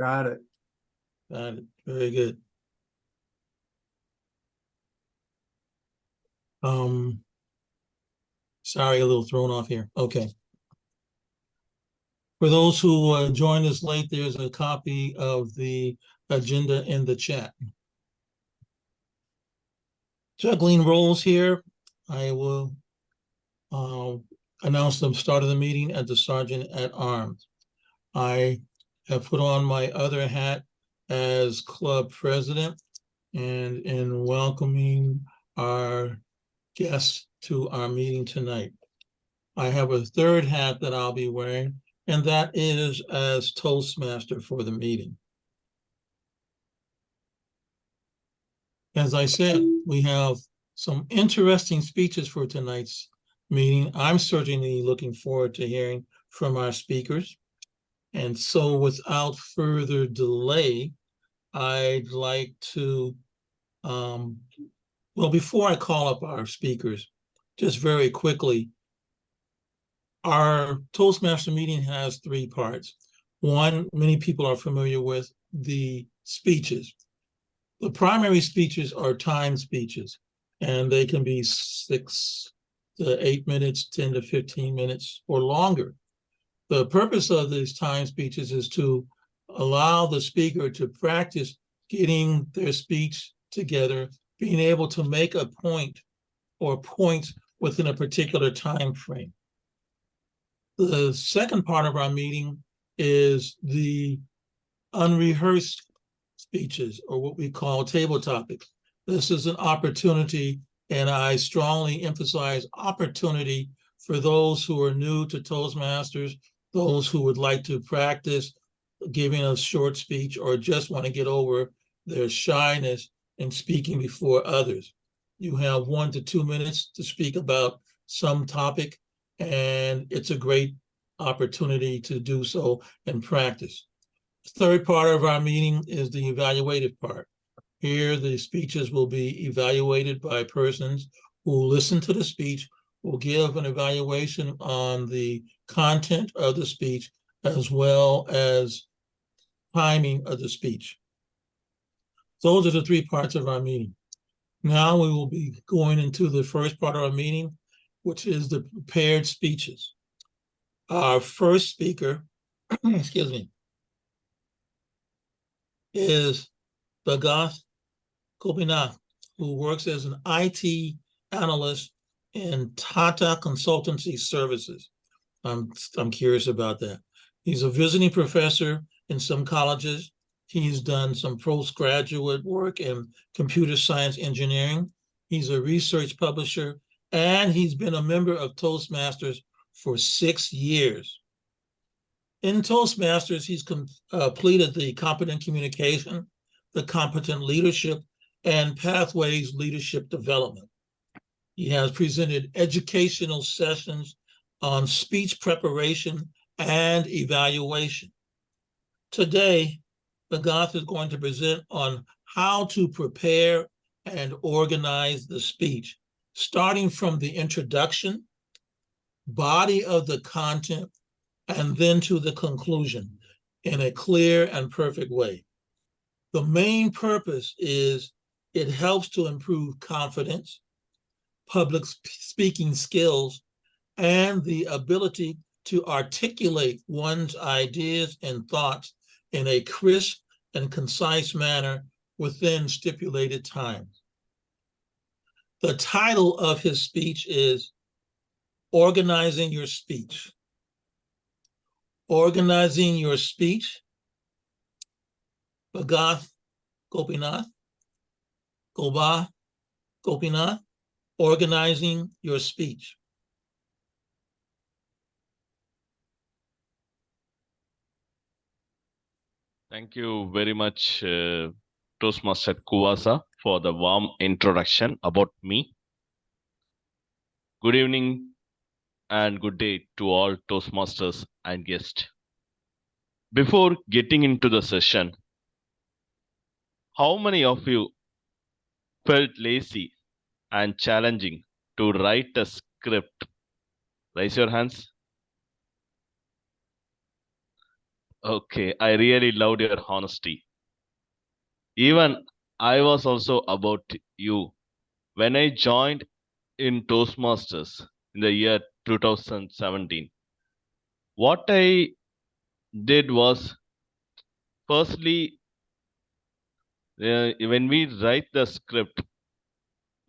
Got it. Got it. Very good. Sorry, a little thrown off here. Okay. For those who joined us late, there's a copy of the agenda in the chat. Juggling roles here, I will announce the start of the meeting as the Sergeant at Arms. I have put on my other hat as club president, and in welcoming our guests to our meeting tonight. I have a third hat that I'll be wearing, and that is as Toastmaster for the meeting. As I said, we have some interesting speeches for tonight's meeting. I'm certainly looking forward to hearing from our speakers. And so without further delay, I'd like to, well, before I call up our speakers, just very quickly, our Toastmaster meeting has three parts. One, many people are familiar with the speeches. The primary speeches are timed speeches, and they can be 6 to 8 minutes, 10 to 15 minutes, or longer. The purpose of these timed speeches is to allow the speaker to practice getting their speech together, being able to make a point or points within a particular time frame. The second part of our meeting is the unrehearsed speeches, or what we call table topics. This is an opportunity, and I strongly emphasize opportunity for those who are new to Toastmasters, those who would like to practice giving a short speech or just want to get over their shyness in speaking before others. You have 1 to 2 minutes to speak about some topic, and it's a great opportunity to do so and practice. The third part of our meeting is the evaluative part. Here, the speeches will be evaluated by persons who listen to the speech, will give an evaluation on the content of the speech, as well as timing of the speech. Those are the three parts of our meeting. Now we will be going into the first part of our meeting, which is the prepared speeches. Our first speaker, excuse me, is Bhagath Gopinath, who works as an IT Analyst in Tata Consultancy Services. I'm curious about that. He's a visiting professor in some colleges. He's done some postgraduate work in computer science engineering. He's a research publisher, and he's been a member of Toastmasters for 6 years. In Toastmasters, he's completed the competent communication, the competent leadership, and pathways leadership development. He has presented educational sessions on speech preparation and evaluation. Today, Bhagath is going to present on how to prepare and organize the speech, starting from the introduction, body of the content, and then to the conclusion in a clear and perfect way. The main purpose is it helps to improve confidence, public speaking skills, and the ability to articulate one's ideas and thoughts in a crisp and concise manner within stipulated time. The title of his speech is Organizing Your Speech. Organizing Your Speech, Bhagath Gopinath, Gopinath, Organizing Your Speech. Thank you very much, Toastmaster Kuwasa, for the warm introduction about me. Good evening and good day to all Toastmasters and guests. Before getting into the session, how many of you felt lazy and challenging to write a script? Raise your hands. Okay, I really loved your honesty. Even I was also about you. When I joined in Toastmasters in the year 2017, what I did was firstly, when we write the script,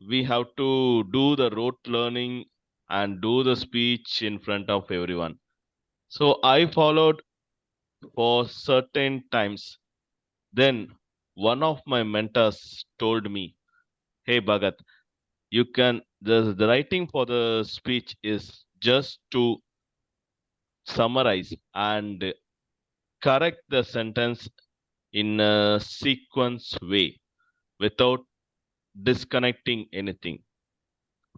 we have to do the rote learning and do the speech in front of everyone. So I followed for certain times. Then one of my mentors told me, "Hey Bhagat, you can the writing for the speech is just to summarize and correct the sentence in a sequence way without disconnecting anything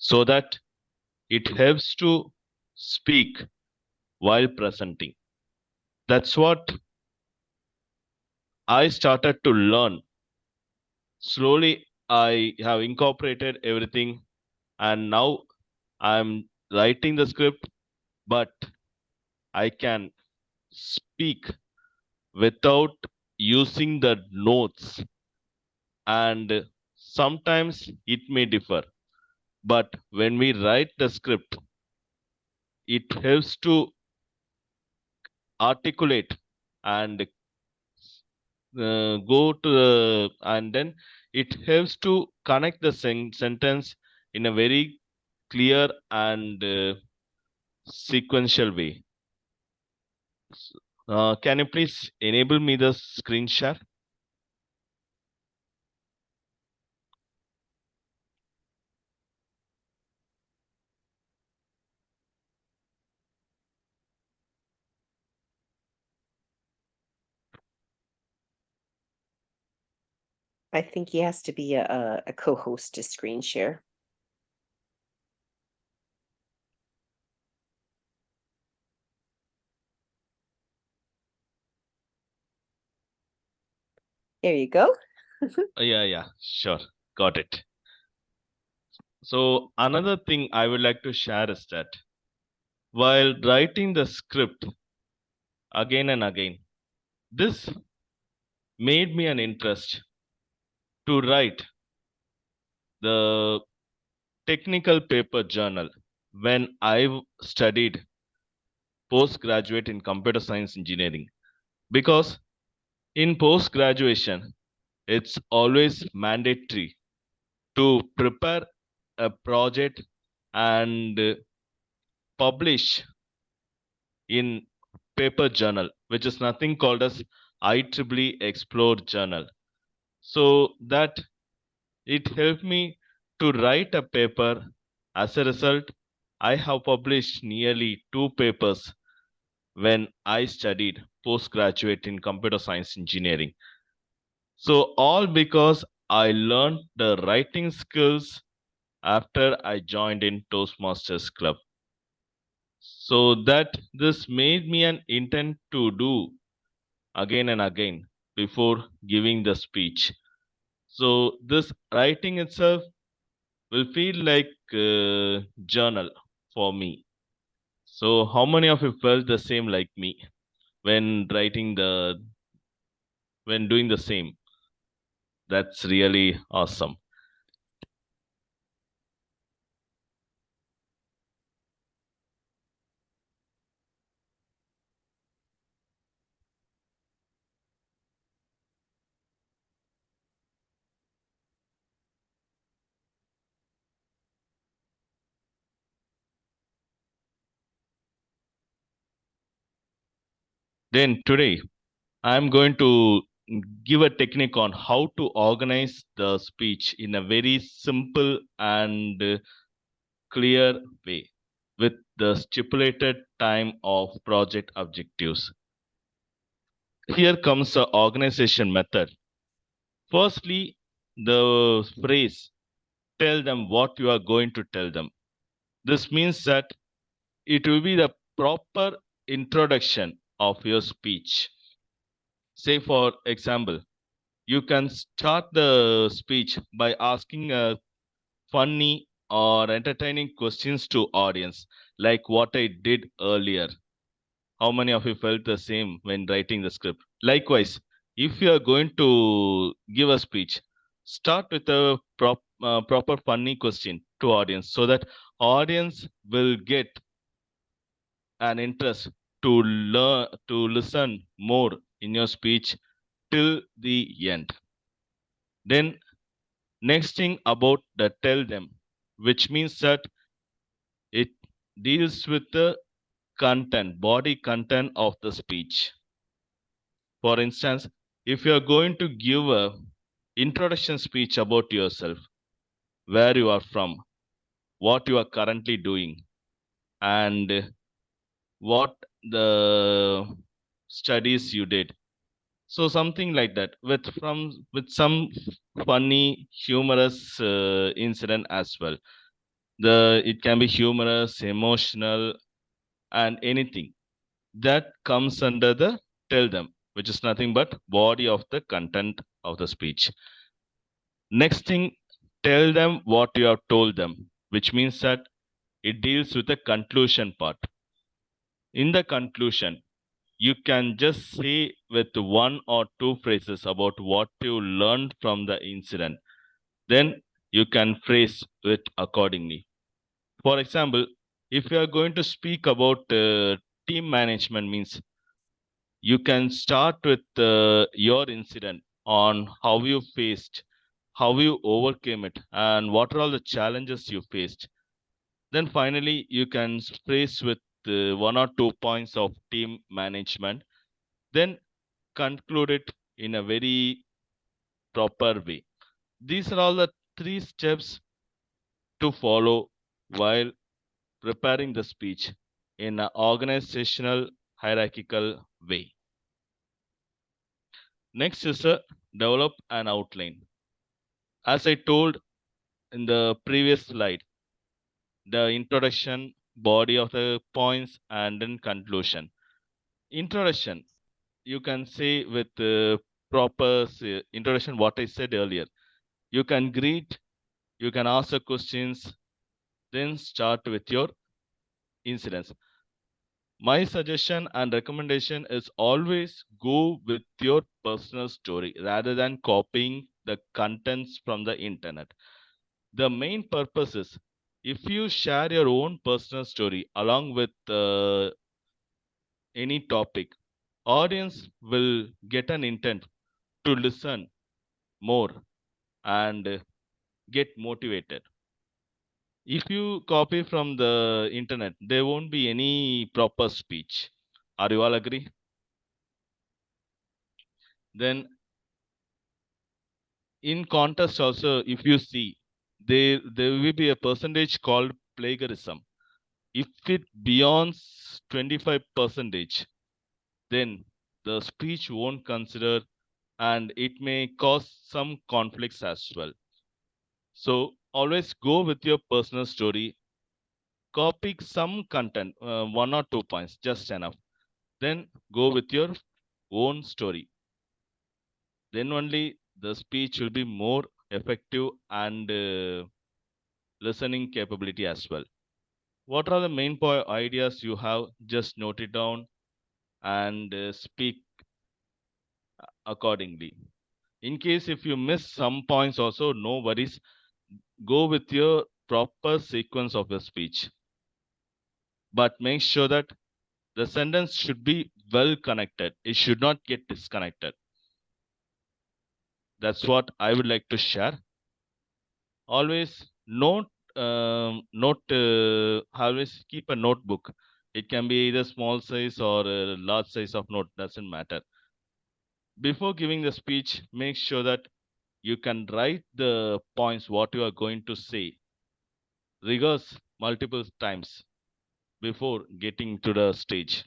so that it helps to speak while presenting." That's what I started to learn. Slowly, I have incorporated everything, and now I'm writing the script, but I can speak without using the notes, and sometimes it may differ. But when we write the script, it helps to articulate and go to the, and then it helps to connect the sentence in a very clear and sequential way. Can you please enable me the screen share? I think he has to be a co-host to screen share. There you go. Yeah, sure. Got it. So another thing I would like to share is that while writing the script again and again, this made me an interest to write the technical paper journal when I studied postgraduate in computer science engineering. Because in post graduation, it's always mandatory to prepare a project and publish in paper journal, which is nothing called as IEEE Explore journal. So that it helped me to write a paper. As a result, I have published nearly 2 papers when I studied postgraduate in computer science engineering. So all because I learned the writing skills after I joined in Toastmasters Club. So that this made me an intent to do again and again before giving the speech. So this writing itself will feel like a journal for me. So how many of you felt the same like me when when doing the same? That's really awesome. Then today I'm going to give a technique on how to organize the speech in a very simple and clear way with the stipulated time of project objectives. Here comes the organization method. Firstly, the phrase, tell them what you are going to tell them. This means that it will be the proper introduction of your speech. Say, for example, you can start the speech by asking a funny or entertaining questions to audience, like what I did earlier. How many of you felt the same when writing the script? Likewise, if you are going to give a speech, start with a proper funny question to audience so that audience will get an interest to learn to listen more in your speech till the end. Then next thing about the tell them, which means that it deals with the content, body content of the speech. For instance, if you are going to give a introduction speech about yourself, where you are from, what you are currently doing, and what the studies you did. So something like that with some funny, humorous incident as well. It can be humorous, emotional, and anything that comes under the tell them, which is nothing but body of the content of the speech. Next thing, tell them what you have told them, which means that it deals with the conclusion part. In the conclusion, you can just say with one or two phrases about what you learned from the incident. Then you can phrase it accordingly. For example, if you are going to speak about team management, means you can start with your incident on how you faced, how you overcame it, and what are all the challenges you faced. Then finally, you can phrase with one or two points of team management. Then conclude it in a very proper way. These are all the 3 steps to follow while preparing the speech in an organizational hierarchical way. Next is a develop an outline. As I told in the previous slide, the introduction, body of the points, and then conclusion. Introduction, you can say with proper introduction what I said earlier. You can greet, you can ask the questions, then start with your incidents. My suggestion and recommendation is always go with your personal story rather than copying the contents from the internet. The main purpose is if you share your own personal story along with any topic, audience will get an intent to listen more and get motivated. If you copy from the internet, there won't be any proper speech. Are you all agree? Then in contest also, if you see, there will be a percentage called plagiarism. If it beyonds 25%, then the speech won't consider and it may cause some conflicts as well. So always go with your personal story, copy some content, 1 or 2 points, just enough. Then go with your own story. Then only the speech will be more effective and listening capability as well. What are the main ideas you have? Just note it down and speak accordingly. In case if you miss some points also, no worries. Go with your proper sequence of your speech. But make sure that the sentence should be well connected. It should not get disconnected. That's what I would like to share. Always always keep a notebook. It can be either small size or a large size of note, doesn't matter. Before giving the speech, make sure that you can write the points what you are going to say. Rehearse multiple times before getting to the stage.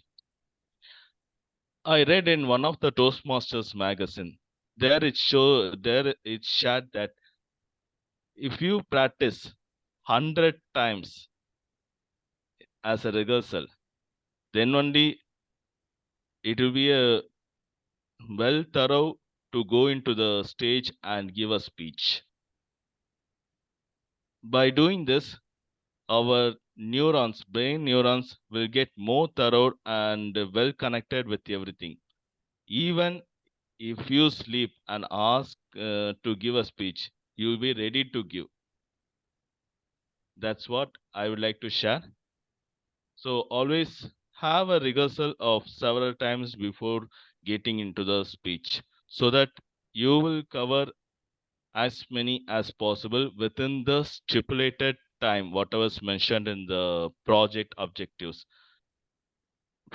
I read in one of the Toastmasters magazine. There it shared that if you practice 100 times as a rehearsal, then only it will be a well thorough to go into the stage and give a speech. By doing this, our neurons, brain neurons will get more thorough and well connected with everything. Even if you sleep and ask to give a speech, you'll be ready to give. That's what I would like to share. So always have a rehearsal of several times before getting into the speech so that you will cover as many as possible within the stipulated time, whatever is mentioned in the project objectives.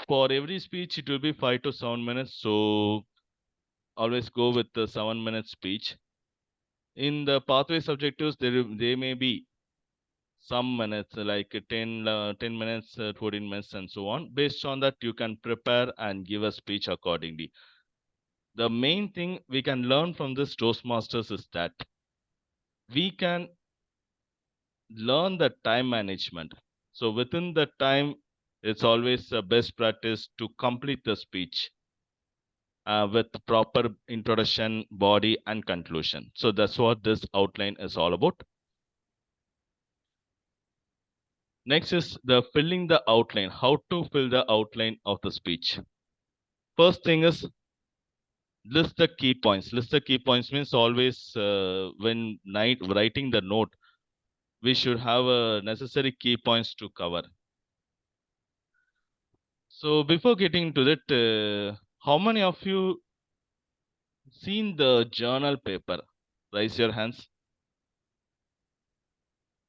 For every speech, it will be 5 to 7 minutes. So always go with the 7-minute speech. In the pathways objectives, they may be some minutes, like 10 minutes, 14 minutes, and so on. Based on that, you can prepare and give a speech accordingly. The main thing we can learn from this Toastmasters is that we can learn the time management. So within the time, it's always a best practice to complete the speech with proper introduction, body, and conclusion. So that's what this outline is all about. Next is the filling the outline. How to fill the outline of the speech. First thing is list the key points. List the key points means always when writing the note, we should have necessary key points to cover. So before getting to that, how many of you seen the journal paper? Raise your hands.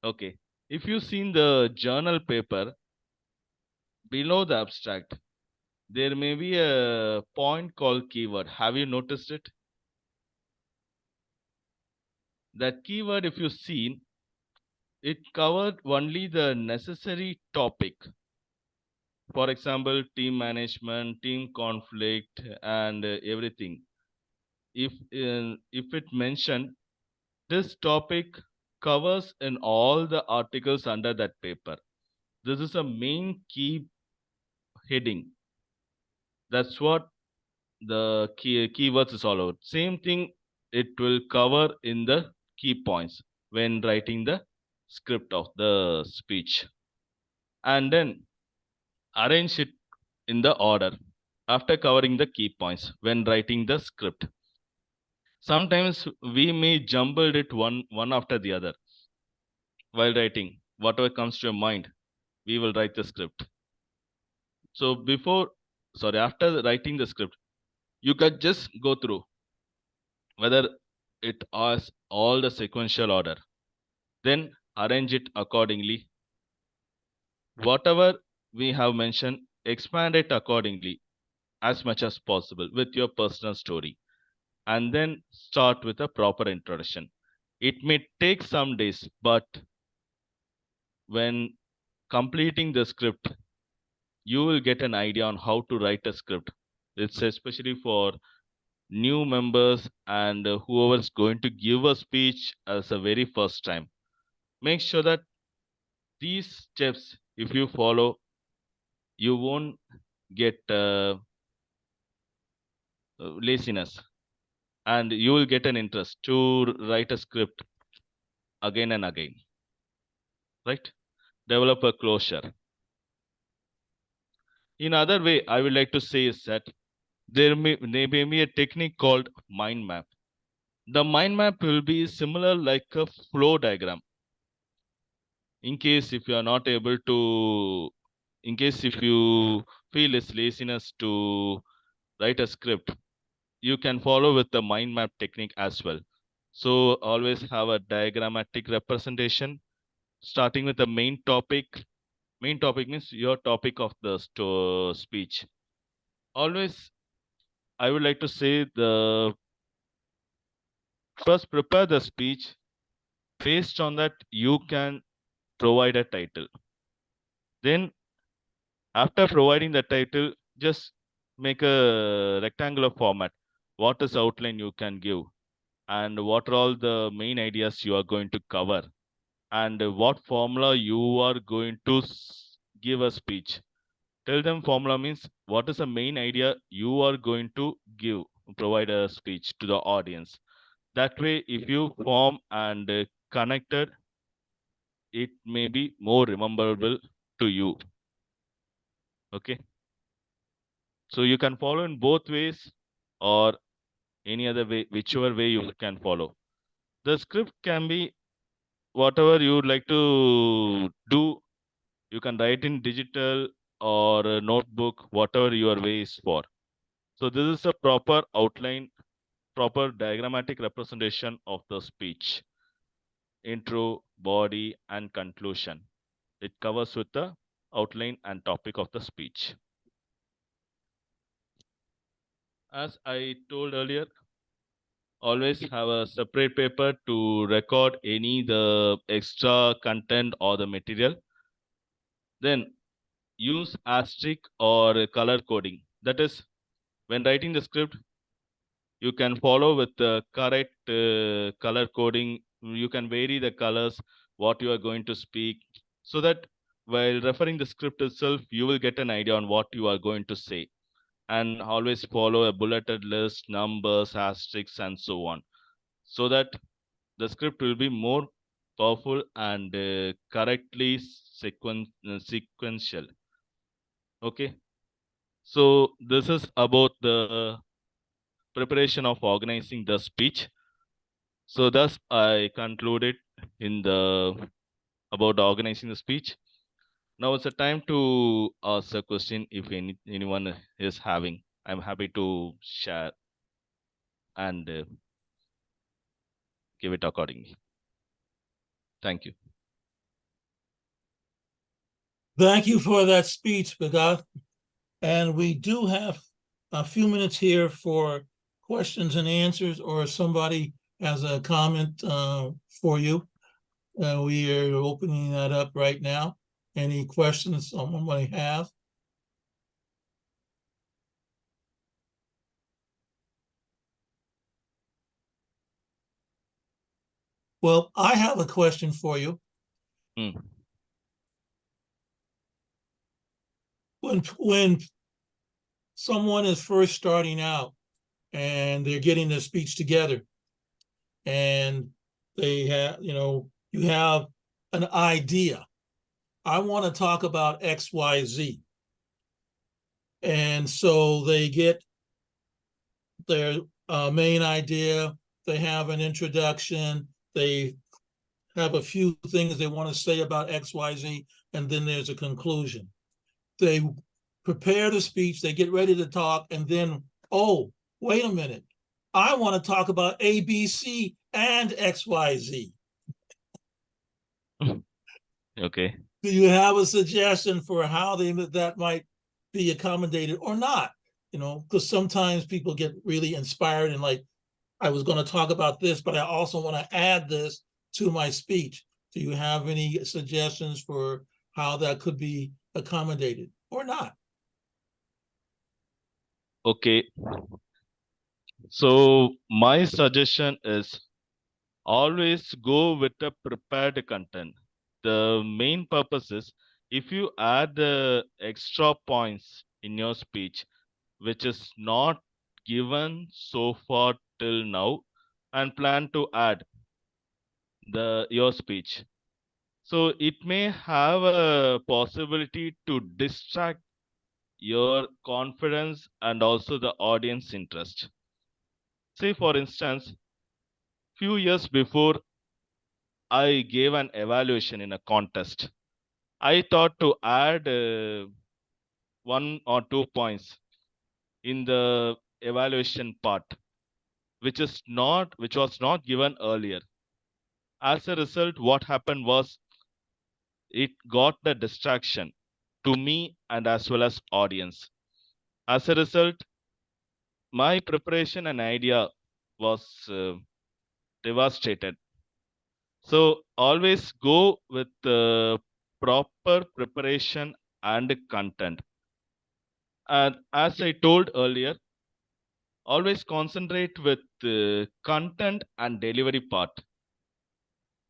Okay. If you've seen the journal paper, below the abstract, there may be a point called keyword. Have you noticed it? That keyword, if you've seen, it covered only the necessary topic. For example, team management, team conflict, and everything. If it mentioned, this topic covers in all the articles under that paper. This is a main key heading. That's what the keywords is all about. Same thing it will cover in the key points when writing the script of the speech. And then arrange it in the order after covering the key points when writing the script. Sometimes we may jumble it one after the other while writing. Whatever comes to your mind, we will write the script. So after writing the script, you can just go through whether it has all the sequential order. Then arrange it accordingly. Whatever we have mentioned, expand it accordingly as much as possible with your personal story. And then start with a proper introduction. It may take some days, but when completing the script, you will get an idea on how to write a script. It's especially for new members and whoever is going to give a speech as a very first time. Make sure that these steps, if you follow, you won't get laziness, and you will get an interest to write a script again and again, right? Develop a closure. In other way, I would like to say is that there may be a technique called mind map. The mind map will be similar like a flow diagram. In case if you are not able to, in case if you feel it's laziness to write a script, you can follow with the mind map technique as well. So always have a diagrammatic representation, starting with the main topic. Main topic means your topic of the speech. Always, I would like to say first prepare the speech. Based on that, you can provide a title. Then after providing the title, just make a rectangular format. What is outline you can give, and what are all the main ideas you are going to cover, and what formula you are going to give a speech. Tell them formula means what is the main idea you are going to provide a speech to the audience. That way, if you form and connected, it may be more rememberable to you. Okay. So you can follow in both ways or any other way, whichever way you can follow. The script can be whatever you would like to do. You can write in digital or a notebook, whatever your way is for. So this is a proper outline, proper diagrammatic representation of the speech. Intro, body, and conclusion. It covers with the outline and topic of the speech. As I told earlier, always have a separate paper to record any the extra content or the material. Then use asterisk or color coding. That is, when writing the script, you can follow with the correct color coding. You can vary the colors, what you are going to speak, so that while referring the script itself, you will get an idea on what you are going to say. And always follow a bulleted list, numbers, asterisks, and so on, so that the script will be more powerful and correctly sequential. Okay. So this is about the preparation of organizing the speech. So thus I concluded in the about organizing the speech. Now it's a time to ask a question if anyone is having. I'm happy to share and give it accordingly. Thank you. Thank you for that speech, Bhagath. And we do have a few minutes here for questions and answers, or if somebody has a comment for you. We are opening that up right now. Any questions someone might have? Well, I have a question for you. When someone is first starting out and they're getting their speech together, and they have, you have an idea. I want to talk about XYZ. And so they get their main idea, they have an introduction, they have a few things they want to say about XYZ, and then there's a conclusion. They prepare the speech, they get ready to talk, and then, oh, wait a minute, I want to talk about ABC and XYZ. Okay. Do you have a suggestion for how that might be accommodated or not? Because sometimes people get really inspired and like, I was going to talk about this, but I also want to add this to my speech. Do you have any suggestions for how that could be accommodated or not? Okay. So my suggestion is always go with the prepared content. The main purpose is if you add the extra points in your speech, which is not given so far till now, and plan to add your speech. So it may have a possibility to distract your confidence and also the audience interest. Say for instance, few years before I gave an evaluation in a contest. I thought to add 1 or 2 points in the evaluation part, which was not given earlier. As a result, what happened was it got the distraction to me and as well as audience. As a result, my preparation and idea was devastated. So always go with the proper preparation and content. And as I told earlier, always concentrate with the content and delivery part.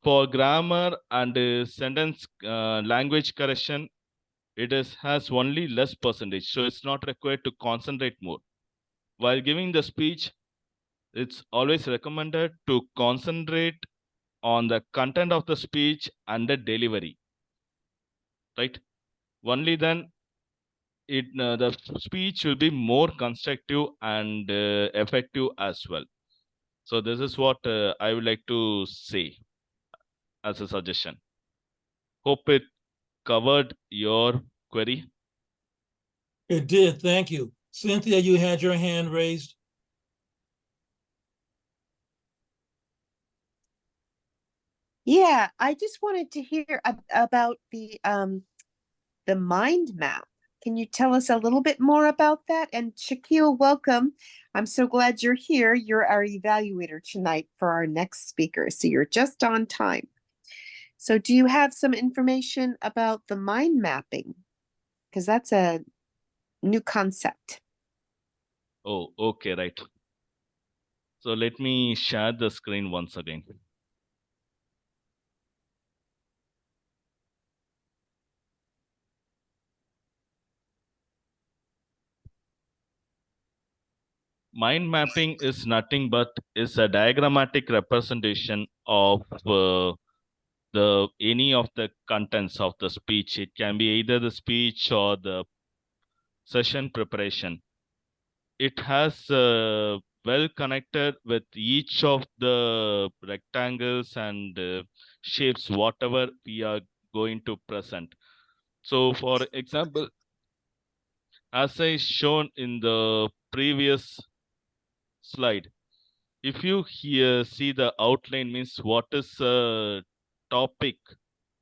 For grammar and sentence language correction, it has only less percentage, so it's not required to concentrate more. While giving the speech, it's always recommended to concentrate on the content of the speech and the delivery, right? only then the speech will be more constructive and effective as well. So this is what I would like to say as a suggestion. Hope it covered your query. It did, thank you. Cynthia, you had your hand raised. Yeah, I just wanted to hear about the mind map. Can you tell us a little bit more about that? And Shaquille, welcome. I'm so glad you're here. You're our evaluator tonight for our next speaker, so you're just on time. So do you have some information about the mind mapping? Because that's a new concept. Oh, okay, right. So let me share the screen once again. Mind mapping is nothing but is a diagrammatic representation of any of the contents of the speech. It can be either the speech or the session preparation. It has well connected with each of the rectangles and shapes, whatever we are going to present. So for example, as I shown in the previous slide, if you here see the outline means what is the topic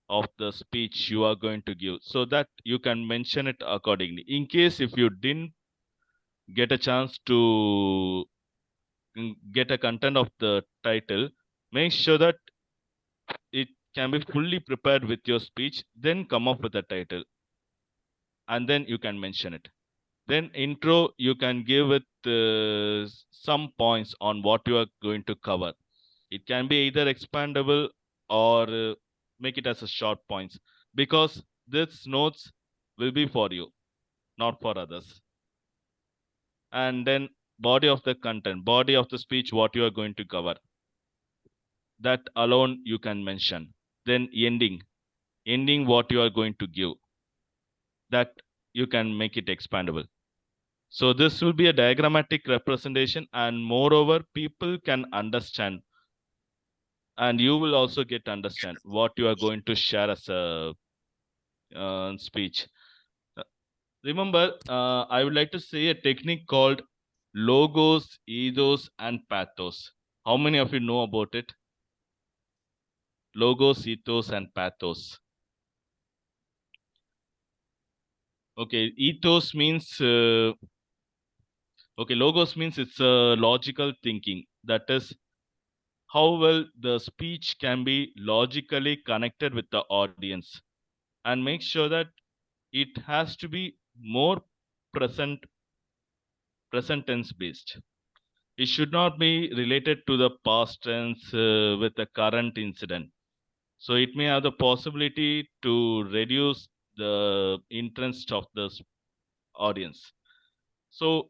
of the speech you are going to give, so that you can mention it accordingly. In case if you didn't get a chance to get a content of the title, make sure that it can be fully prepared with your speech, then come up with a title and then you can mention it. Then intro, you can give it some points on what you are going to cover. It can be either expandable or make it as a short points, because this notes will be for you, not for others. And then body of the content, body of the speech, what you are going to cover, that alone you can mention. Then ending what you are going to give, that you can make it expandable. So this will be a diagrammatic representation, and moreover people can understand, and you will also get to understand what you are going to share as a speech. Remember, I would like to say a technique called logos, ethos, and pathos. How many of you know about it? Logos, ethos, and pathos. Okay, ethos means okay, logos means it's a logical thinking. That is how well the speech can be logically connected with the audience, and make sure that it has to be more present tense based. It should not be related to the past tense with the current incident. So it may have the possibility to reduce the interest of the audience. So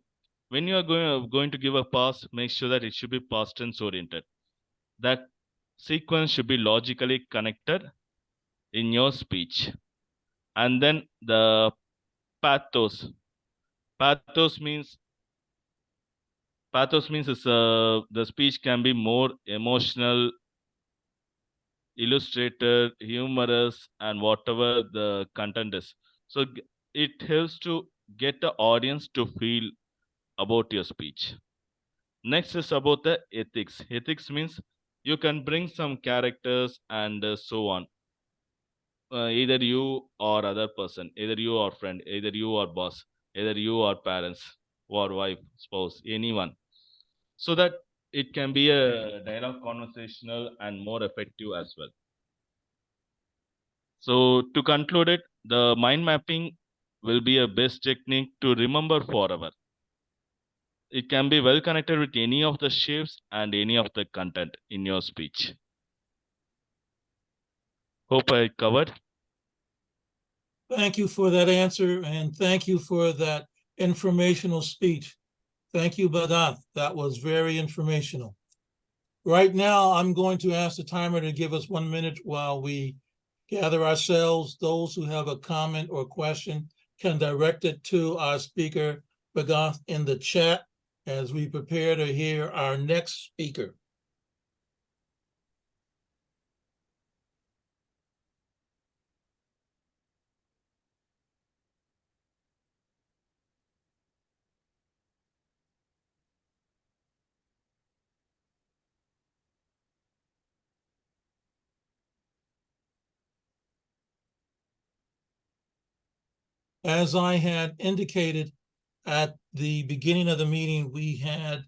when you are going to give a pass, make sure that it should be past tense oriented. That sequence should be logically connected in your speech. And then the pathos. Pathos means it's, the speech can be more emotional, illustrated, humorous, and whatever the content is. So it helps to get the audience to feel about your speech. Next is about the ethics. Ethics means you can bring some characters and so on. Either you or other person, either you or friend, either you or boss, either you or parents or wife, spouse, anyone, so that it can be a dialogue conversational and more effective as well. So to conclude it, the mind mapping will be a best technique to remember forever. It can be well connected with any of the shapes and any of the content in your speech. Hope I covered. Thank you for that answer, and thank you for that informational speech. Thank you, Bhagath. That was very informational. Right now, I'm going to ask the timer to give us 1 minute while we gather ourselves. Those who have a comment or question can direct it to our speaker, Bhagath, in the chat as we prepare to hear our next speaker. As I had indicated at the beginning of the meeting, we had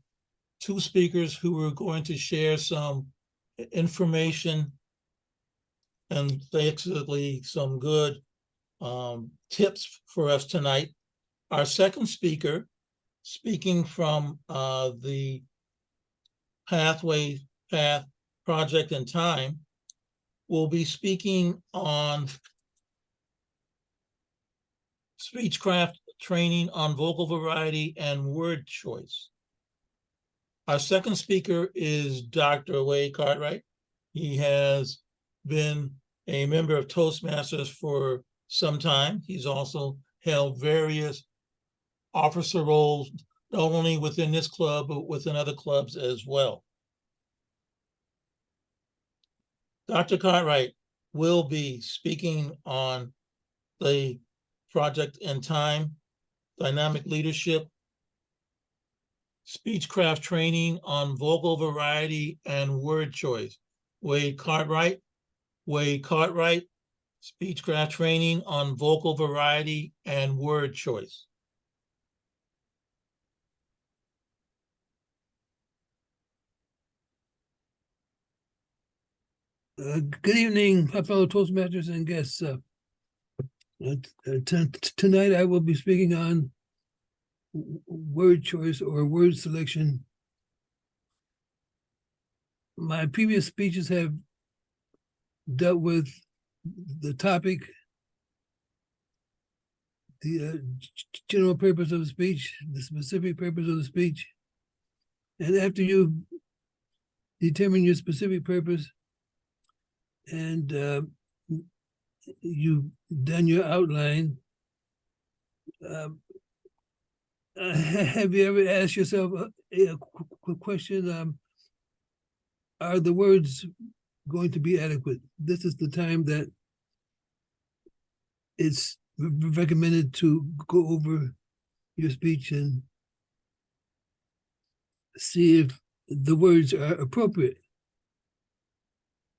two speakers who were going to share some information and basically some good tips for us tonight. Our second speaker, speaking from the Path Project and Time, will be speaking on speechcraft training on vocal variety and word choice. Our second speaker is Dr. Wade Cartwright. He has been a member of Toastmasters for some time. He's also held various officer roles, not only within this club, but within other clubs as well. Dr. Cartwright will be speaking on the Project in Time, dynamic leadership, speechcraft training on vocal variety and word choice. Wade Cartwright, speechcraft training on vocal variety and word choice. Good evening, my fellow Toastmasters and guests. Tonight I will be speaking on word choice or word selection. My previous speeches have dealt with the topic, the general purpose of the speech, the specific purpose of the speech. And after you determine your specific purpose and you've done your outline, have you ever asked yourself a question? Are the words going to be adequate? This is the time that it's recommended to go over your speech and see if the words are appropriate.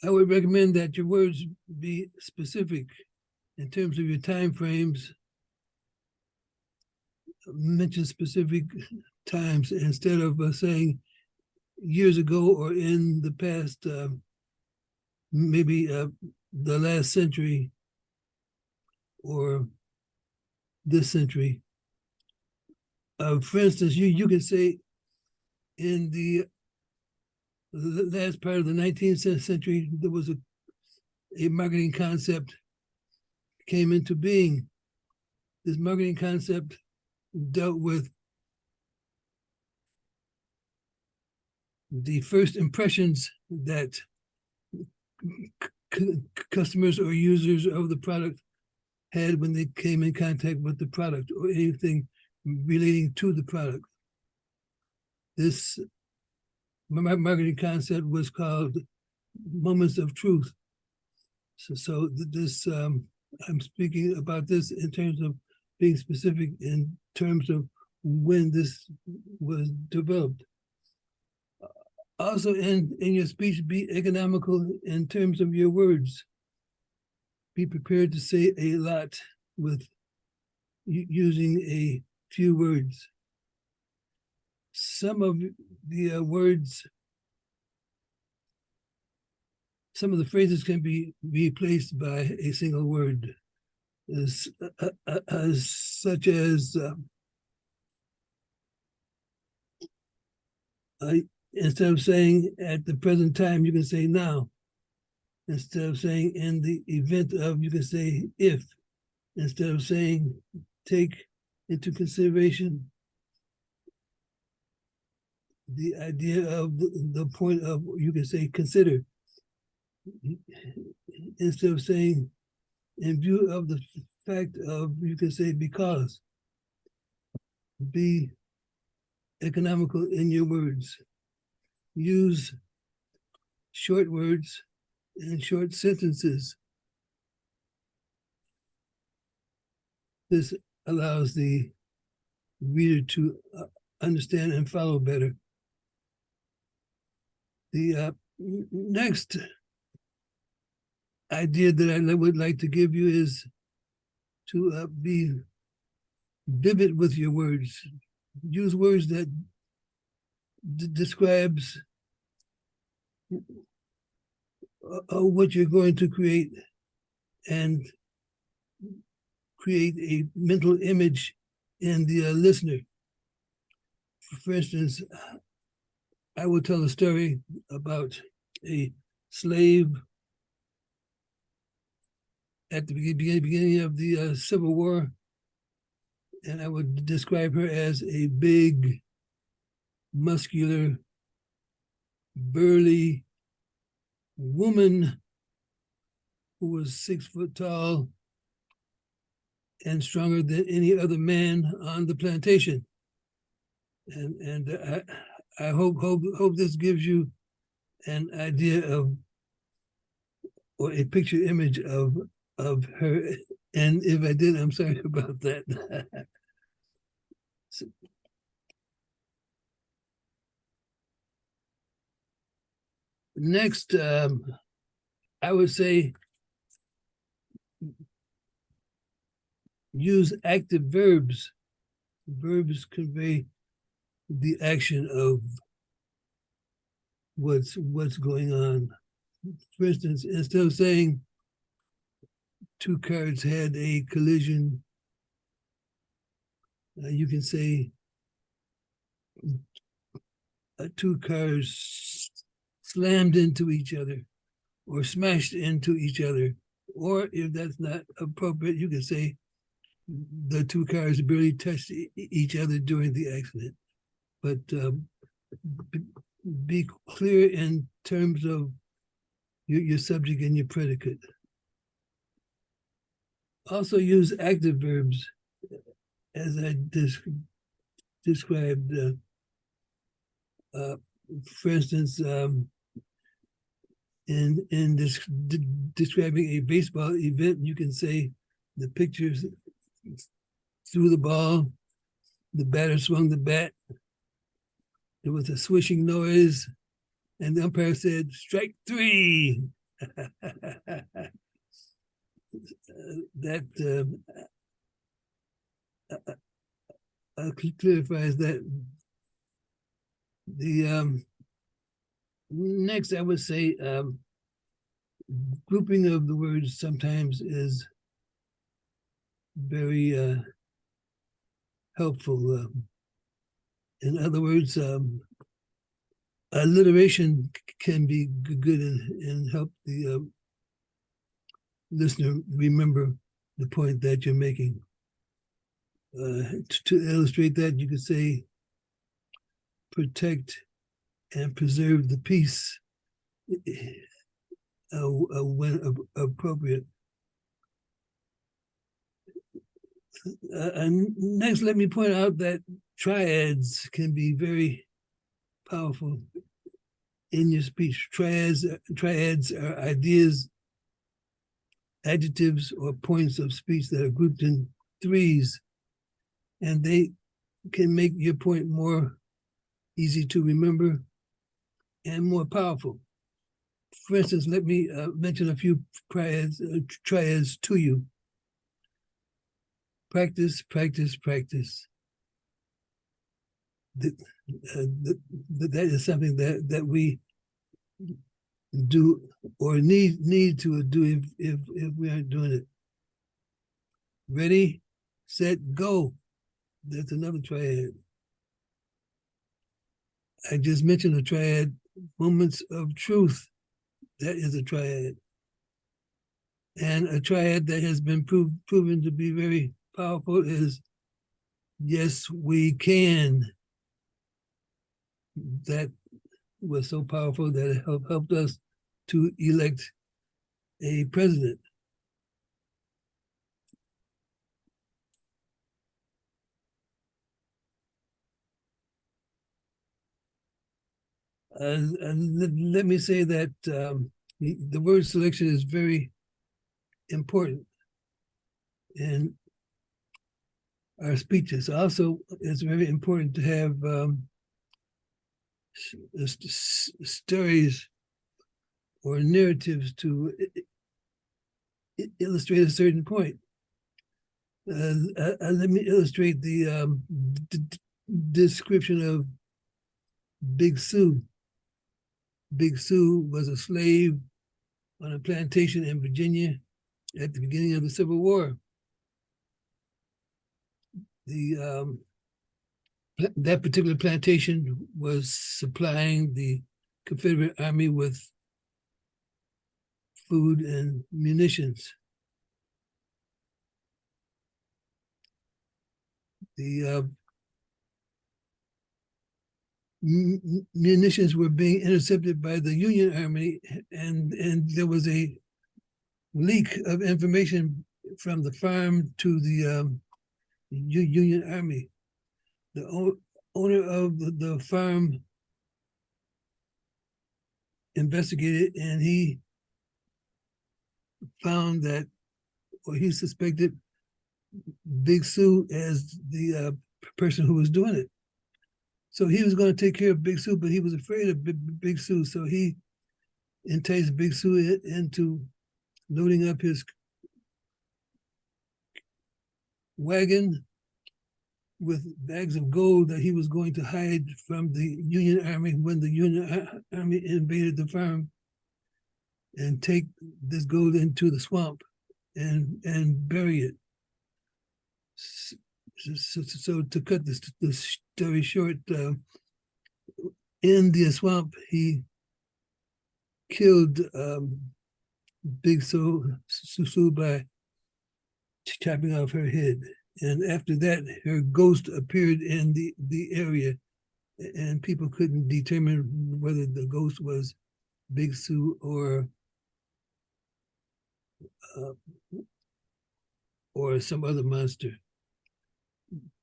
I would recommend that your words be specific in terms of your time frames. Mention specific times instead of saying years ago or in the past, maybe the last century or this century. For instance, you can say in the last part of the 19th century, there was a marketing concept came into being. This marketing concept dealt with the first impressions that customers or users of the product had when they came in contact with the product or anything relating to the product. This marketing concept was called moments of truth. So this, I'm speaking about this in terms of being specific in terms of when this was developed. Also in your speech, be economical in terms of your words. Be prepared to say a lot with using a few words. Some of the words, some of the phrases can be replaced by a single word, such as instead of saying at the present time, you can say now. Instead of saying in the event of, you can say if. Instead of saying take into consideration, the idea of the point of, you can say consider. Instead of saying in view of the fact of, you can say, because. Be economical in your words. Use short words and short sentences. This allows the reader to understand and follow better. The next idea that I would like to give you is to be vivid with your words. Use words that describes what you're going to create, and create a mental image in the listener. For instance, I will tell a story about a slave at the beginning of the Civil War, and I would describe her as a big, muscular, burly woman who was 6 foot tall and stronger than any other man on the plantation. And I hope this gives you an idea of, or a picture image of her. And if I did, I'm sorry about that. So, next, I would say use active verbs. Verbs convey the action of what's going on. For instance, instead of saying 2 cars had a collision, you can say 2 cars slammed into each other or smashed into each other. Or if that's not appropriate, you can say the 2 cars barely touched each other during the accident. But be clear in terms of your subject and your predicate. Also use active verbs, as I described. For instance, in describing a baseball event, you can say the pictures threw the ball, the batter swung the bat, there was a swishing noise, and the umpire said, "Strike 3." That clarifies that. The next, I would say, grouping of the words sometimes is very helpful. In other words, alliteration can be good and help the listener remember the point that you're making. To illustrate that, you could say, protect and preserve the peace when appropriate. And next, let me point out that triads can be very powerful in your speech. Triads are ideas, adjectives, or points of speech that are grouped in threes, and they can make your point more easy to remember and more powerful. For instance, let me mention a few triads to you. Practice, practice, practice. That is something that we do or need to do if we aren't doing it. Ready, set, go. That's another triad. I just mentioned a triad, moments of truth. That is a triad. And a triad that has been proven to be very powerful is yes, we can. That was so powerful that it helped us to elect a president. Let me say that the word selection is very important in our speeches. Also, it's very important to have stories or narratives to illustrate a certain point. Let me illustrate the description of Big Sue. Big Sue was a slave on a plantation in Virginia at the beginning of the Civil War. That particular plantation was supplying the Confederate Army with food and munitions. The munitions were being intercepted by the Union Army, and there was a leak of information from the farm to the Union Army. The owner of the farm investigated, and he found that, or he suspected Big Sue as the person who was doing it. So he was going to take care of Big Sue, but he was afraid of Big Sue. So he enticed Big Sue into loading up his wagon with bags of gold that he was going to hide from the Union Army when the Union Army invaded the farm, and take this gold into the swamp and bury it. So to cut the story short, in the swamp, he killed Big Sue by chopping off her head. And after that, her ghost appeared in the area, and people couldn't determine whether the ghost was Big Sue or some other monster.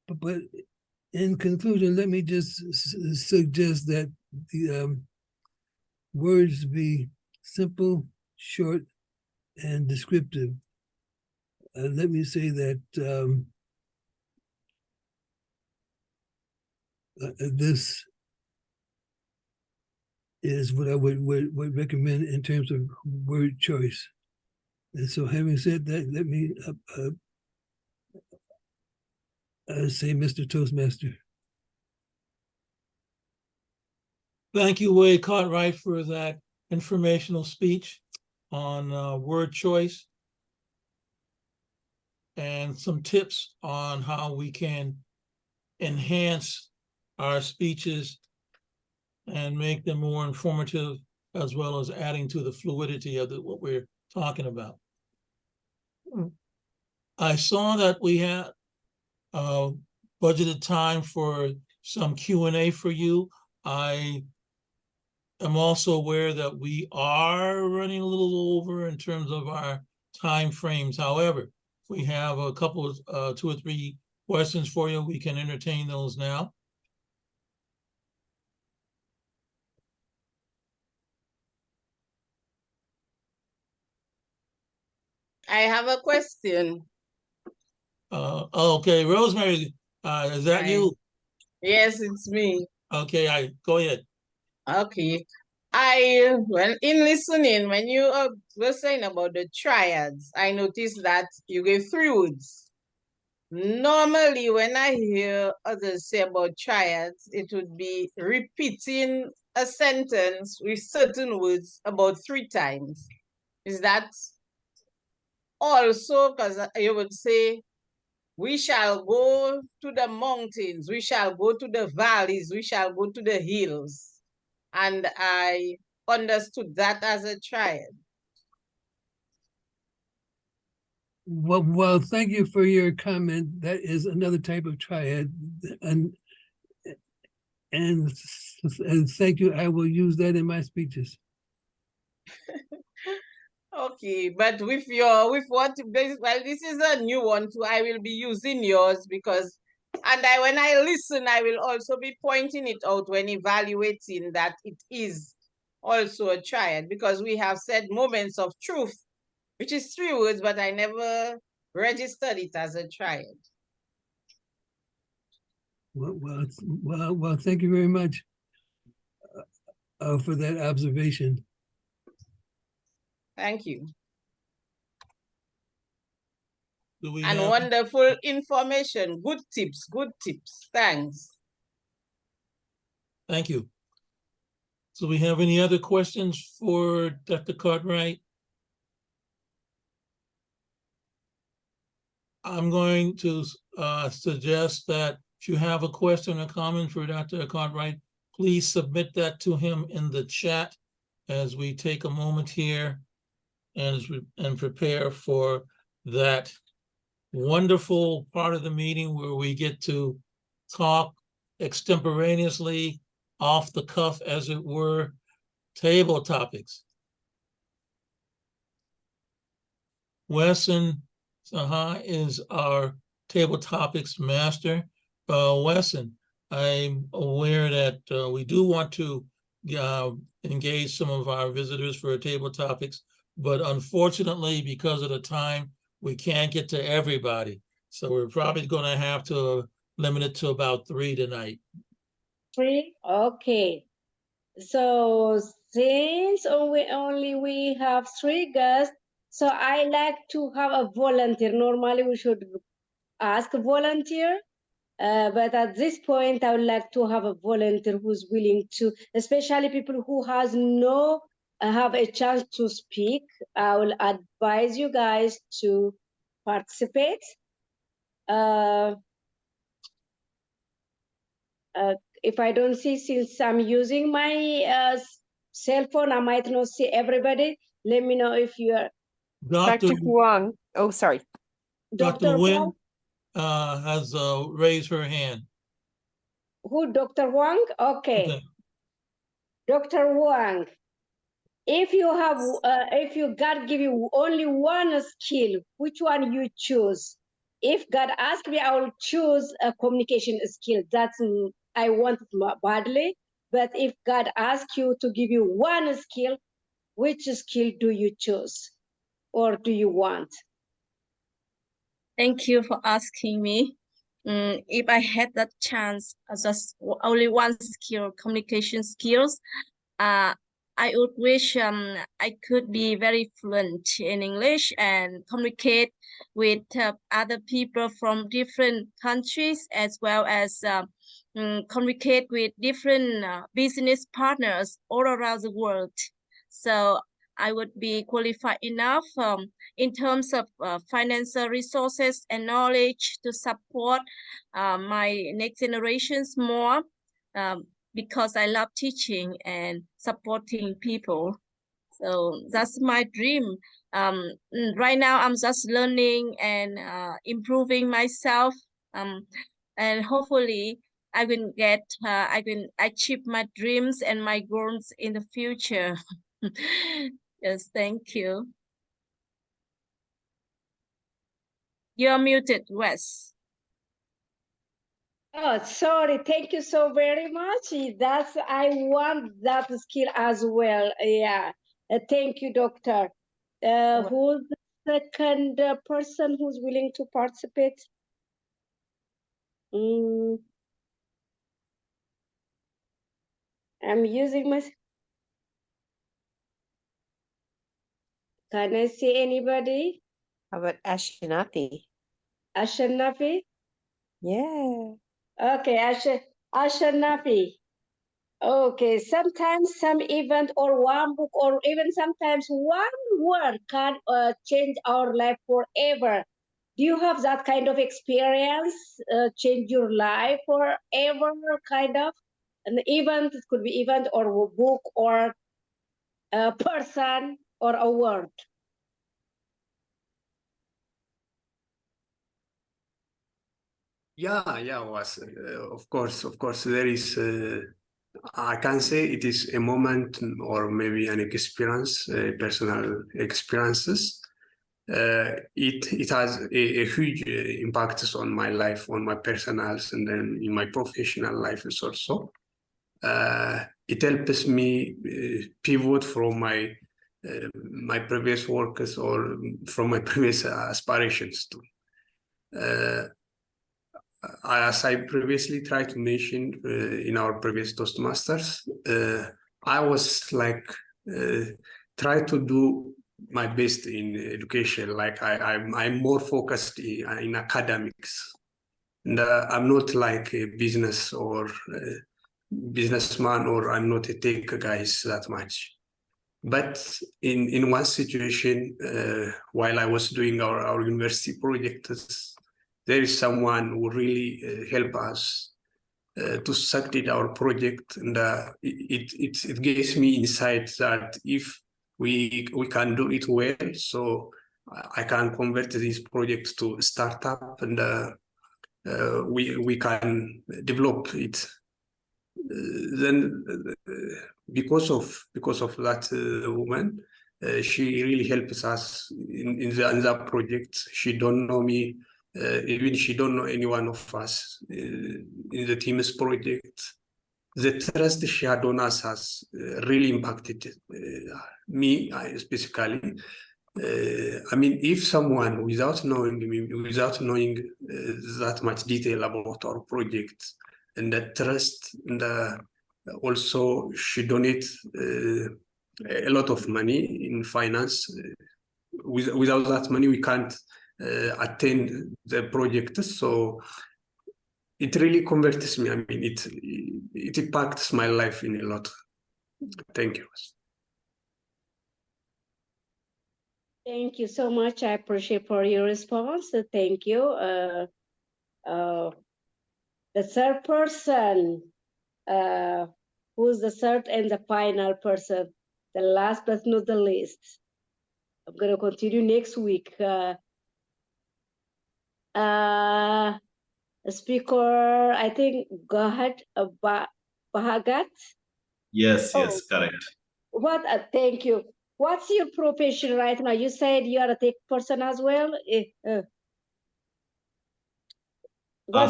But in conclusion, let me just suggest that the words be simple, short, and descriptive. Let me say that this is what I would recommend in terms of word choice. And so, having said that, let me say, Mr. Toastmaster. Thank you, Wade Cartwright, for that informational speech on word choice and some tips on how we can enhance our speeches and make them more informative, as well as adding to the fluidity of what we're talking about. I saw that we had budgeted time for some Q&A for you. I am also aware that we are running a little over in terms of our time frames. However, if we have a couple of 2 or 3 questions for you, we can entertain those now. I have a question. Okay, Rosemary, is that you? Yes, it's me. Okay, go ahead. Okay. Well, in listening, when you were saying about the triads, I noticed that you gave 3 words. Normally, when I hear others say about triads, it would be repeating a sentence with certain words about 3 times. Is that also, because you would say, we shall go to the mountains, we shall go to the valleys, we shall go to the hills. And I understood that as a triad. Well, thank you for your comment. That is another type of triad, and thank you. I will use that in my speeches. Okay, but with what, well, this is a new one too. I will be using yours because And when I listen, I will also be pointing it out when evaluating that it is also a triad, because we have said moments of truth, which is 3 words, but I never registered it as a triad. Well, thank you very much for that observation. Thank you. Do we And have, wonderful information. Good tips, good tips. Thanks. thank you. So we have any other questions for Dr. Cartwright? I'm going to suggest that if you have a question or comment for Dr. Cartwright, please submit that to him in the chat as we take a moment here and prepare for that wonderful part of the meeting where we get to talk extemporaneously, off the cuff, as it were, table topics. Wesson Saha is our table topics master. Wesson, I'm aware that we do want to engage some of our visitors for table topics, but unfortunately, because of the time, we can't get to everybody. So we're probably going to have to limit it to about 3 tonight. 3? Okay. So since we have 3 guests, so I like to have a volunteer. Normally we should ask a volunteer, but at this point I would like to have a volunteer who's willing to, especially people who have a chance to speak. I will advise you guys to participate. If I don't see, since I'm using my cell phone, I might not see everybody. Let me know if you are. Dr. Huang. Oh, sorry. Dr. Nguyen has raised her hand. Who, Dr. Huang? Okay. Dr. Huang, if God give you only one skill, which one you choose? If God asked me, I will choose a communication skill. That's I want it badly. But if God asks you to give you one skill, which skill do you choose or do you want? Thank you for asking me. If I had that chance, just only one skill, communication skills, I would wish I could be very fluent in English and communicate with other people from different countries, as well as communicate with different business partners all around the world. So I would be qualified enough in terms of financial resources and knowledge to support my next generations more, because I love teaching and supporting people. So that's my dream. Right now, I'm just learning and improving myself, and hopefully I will achieve my dreams and my goals in the future. Yes, thank you. You're muted, Wes. Oh, sorry. Thank you so very much. I want that skill as well. Yeah. Thank you, doctor. Who's the second person who's willing to participate? I'm using my. Can I see anybody? How about Ashinafi? Ashanafi? Yeah. Okay, Ashanafi. Okay, sometimes some event or one book or even sometimes one word can change our life forever. Do you have that kind of experience? Change your life forever, kind of? An event, it could be event or a book or a person or a word. Yeah, was of course there is. I can say it is a moment or maybe an experience, personal experiences it has a huge impact on my life, on my personals, and then in my professional life also. It helps me pivot from my previous works or from my previous aspirations too. As I previously tried to mention in our previous Toastmasters, I was like try to do my best in education. Like I'm more focused in academics, and I'm not like a business or businessman, or I'm not a tech guy that much. But in one situation, while I was doing our university projects, there is someone who really helped us to succeed our project, and it gives me insight that if we can do it well, so I can convert this project to startup, and we can develop it. Then because of that woman, she really helps us in that project. She don't know me, even she don't know any one of us in the team's project. The trust she had on us has really impacted me specifically. I mean, if someone without knowing me, without knowing that much detail about our project, and that trust, and also she donates a lot of money in finance. Without that money, we can't attain the project. So it really converts me. I mean, it impacts my life in a lot. Thank you. Thank you so much. I appreciate for your response. Thank you. The third person, who's the third and the final person, the last but not the least. I'm going to continue next week. Speaker, I think, go ahead, Bhagath. Yes, correct. What? Thank you. What's your profession right now? You said you are a tech person as well.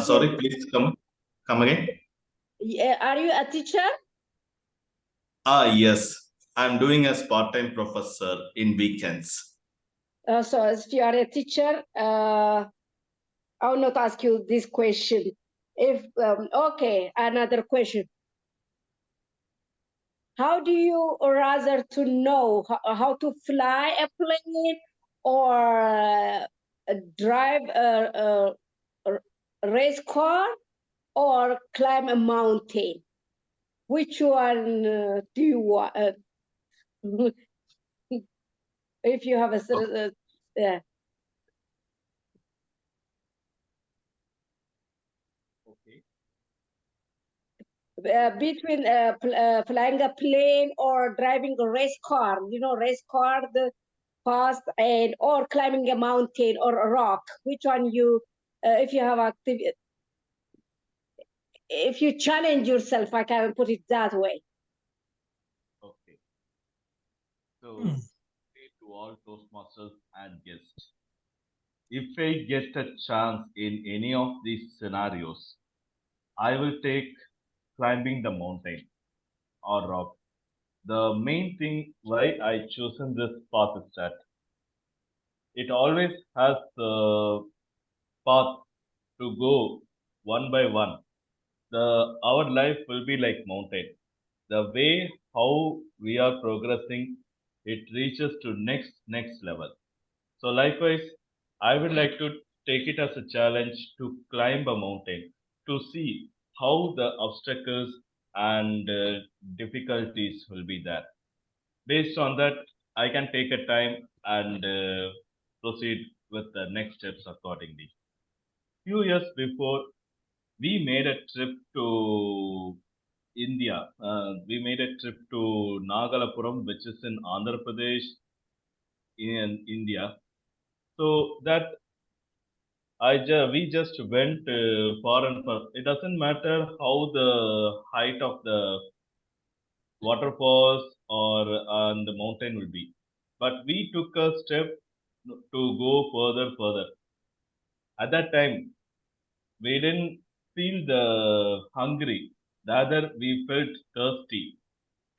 Sorry, please come again. Are you a teacher? Yes. I'm doing as part-time professor in weekends. So if you are a teacher, I will not ask you this question. If okay, another question. How do you rather to know how to fly a plane or drive a race car or climb a mountain? Which one do you want? If you have a yeah. Between flying a plane or driving a race car, race car, the fast, and or climbing a mountain or a rock. Which one you, if you have activity, if you challenge yourself, I can put it that way. Okay. So, to all Toastmasters and guests, if I get a chance in any of these scenarios, I will take climbing the mountain or rock. The main thing why I chosen this path is that it always has a path to go one by one. Our life will be like mountain. The way how we are progressing, it reaches to next level. So likewise, I would like to take it as a challenge to climb a mountain to see how the obstacles and difficulties will be there. Based on that, I can take a time and proceed with the next steps accordingly. Few years before, we made a trip to India. We made a trip to Nagalapuram, which is in Andhra Pradesh, in India. So that we just went far and far. It doesn't matter how the height of the waterfalls or on the mountain will be, but we took a step to go further. At that time, we didn't feel the hungry. Rather, we felt thirsty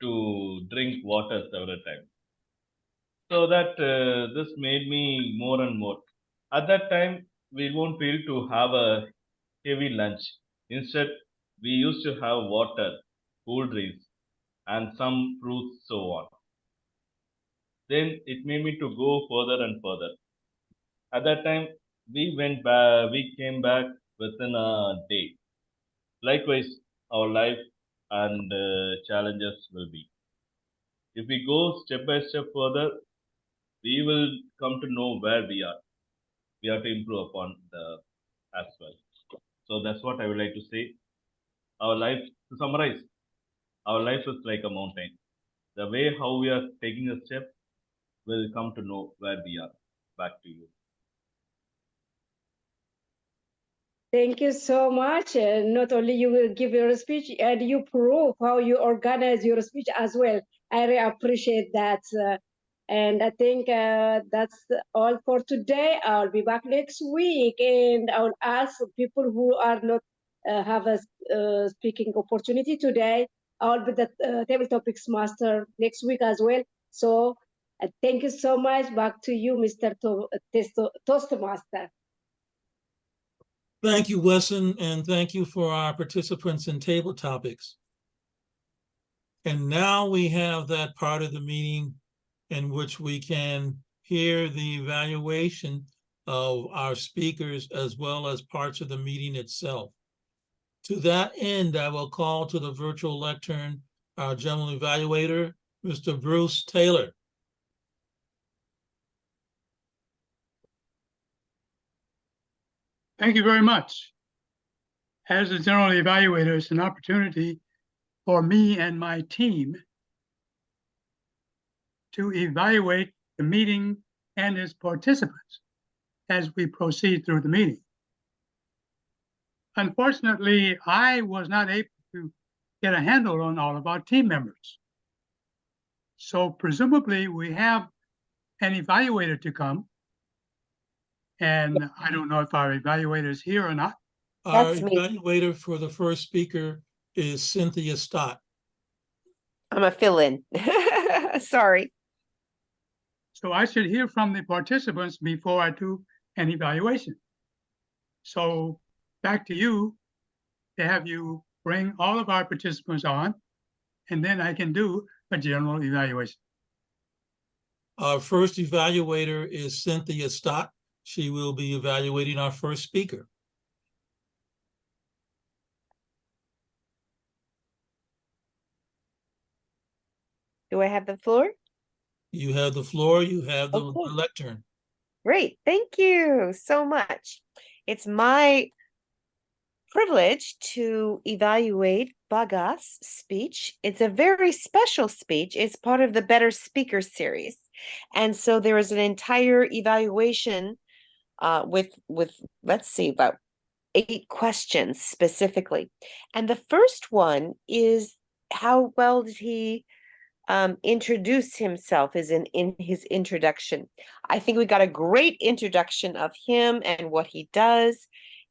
to drink water several times. So that this made me more and more. At that time, we won't feel to have a heavy lunch. Instead, we used to have water, cool drinks, and some fruits, so on. Then it made me to go further and further. At that time, we came back within a day. Likewise, our life and challenges will be. If we go step by step further, we will come to know where we are. We have to improve upon the as well. So that's what I would like to say. Our life, to summarize, our life is like a mountain. The way how we are taking a step will come to know where we are. Back to you. Thank you so much. Not only you will give your speech, and you prove how you organize your speech as well. I really appreciate that. And I think that's all for today. I'll be back next week, and I'll ask people who are not have a speaking opportunity today. I'll be the table topics master next week as well. So thank you so much. Back to you, Mr. Toastmaster. Thank you, Wesson, and thank you for our participants in table topics. And now we have that part of the meeting in which we can hear the evaluation of our speakers as well as parts of the meeting itself. To that end, I will call to the virtual lectern our general evaluator, Mr. Bruce Taylor. Thank you very much. As a general evaluator, it's an opportunity for me and my team to evaluate the meeting and its participants as we proceed through the meeting. Unfortunately, I was not able to get a handle on all of our team members. So presumably we have an evaluator to come. And I don't know if our evaluator is here or not. Our evaluator for the first speaker is Cynthia Stott. I'm a fill-in. Sorry. So I should hear from the participants before I do an evaluation. So back to you to have you bring all of our participants on, and then I can do a general evaluation. Our first evaluator is Cynthia Stott. She will be evaluating our first speaker. Do I have the floor? You have the floor. You have the lectern. Great. Thank you so much. It's my privilege to evaluate Bhagath's speech. It's a very special speech. It's part of the Better Speaker series. And so there is an entire evaluation with let's see, about 8 questions specifically. And the first one is, how well did he introduce himself is in his introduction. I think we got a great introduction of him and what he does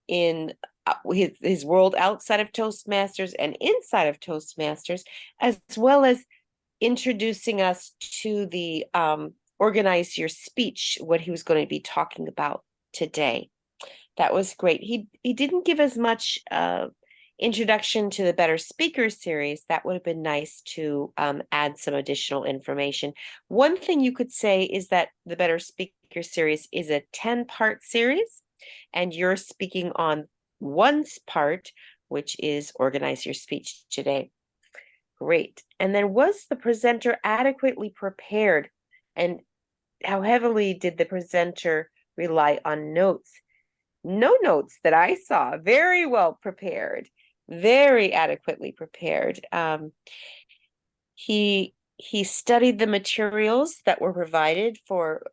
in his world outside of Toastmasters and inside of Toastmasters, as well as introducing us to the organize your speech, what he was going to be talking about today. That was great. He didn't give as much introduction to the Better Speaker series. That would have been nice to add some additional information. One thing you could say is that the Better Speaker series is a 10-part series, and you're speaking on one part, which is organize your speech today. Great. And then, was the presenter adequately prepared? And how heavily did the presenter rely on notes? No notes that I saw. Very well prepared. Very adequately prepared. He studied the materials that were provided for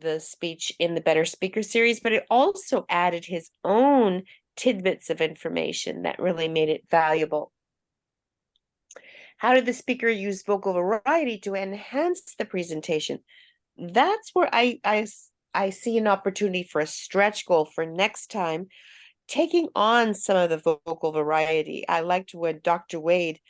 the speech in the Better Speaker series, but it also added his own tidbits of information that really made it valuable. How did the speaker use vocal variety to enhance the presentation? That's where I I see an opportunity for a stretch goal for next time, taking on some of the vocal variety. I liked when Dr. Wade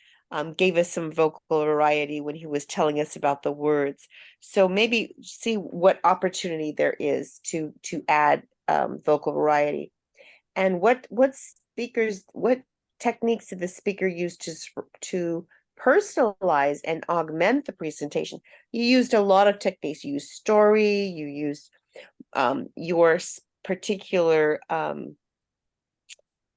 gave us some vocal variety when he was telling us about the words. So maybe see what opportunity there is to add vocal variety. And what techniques did the speaker use to personalize and augment the presentation? You used a lot of techniques. You used story, you used your particular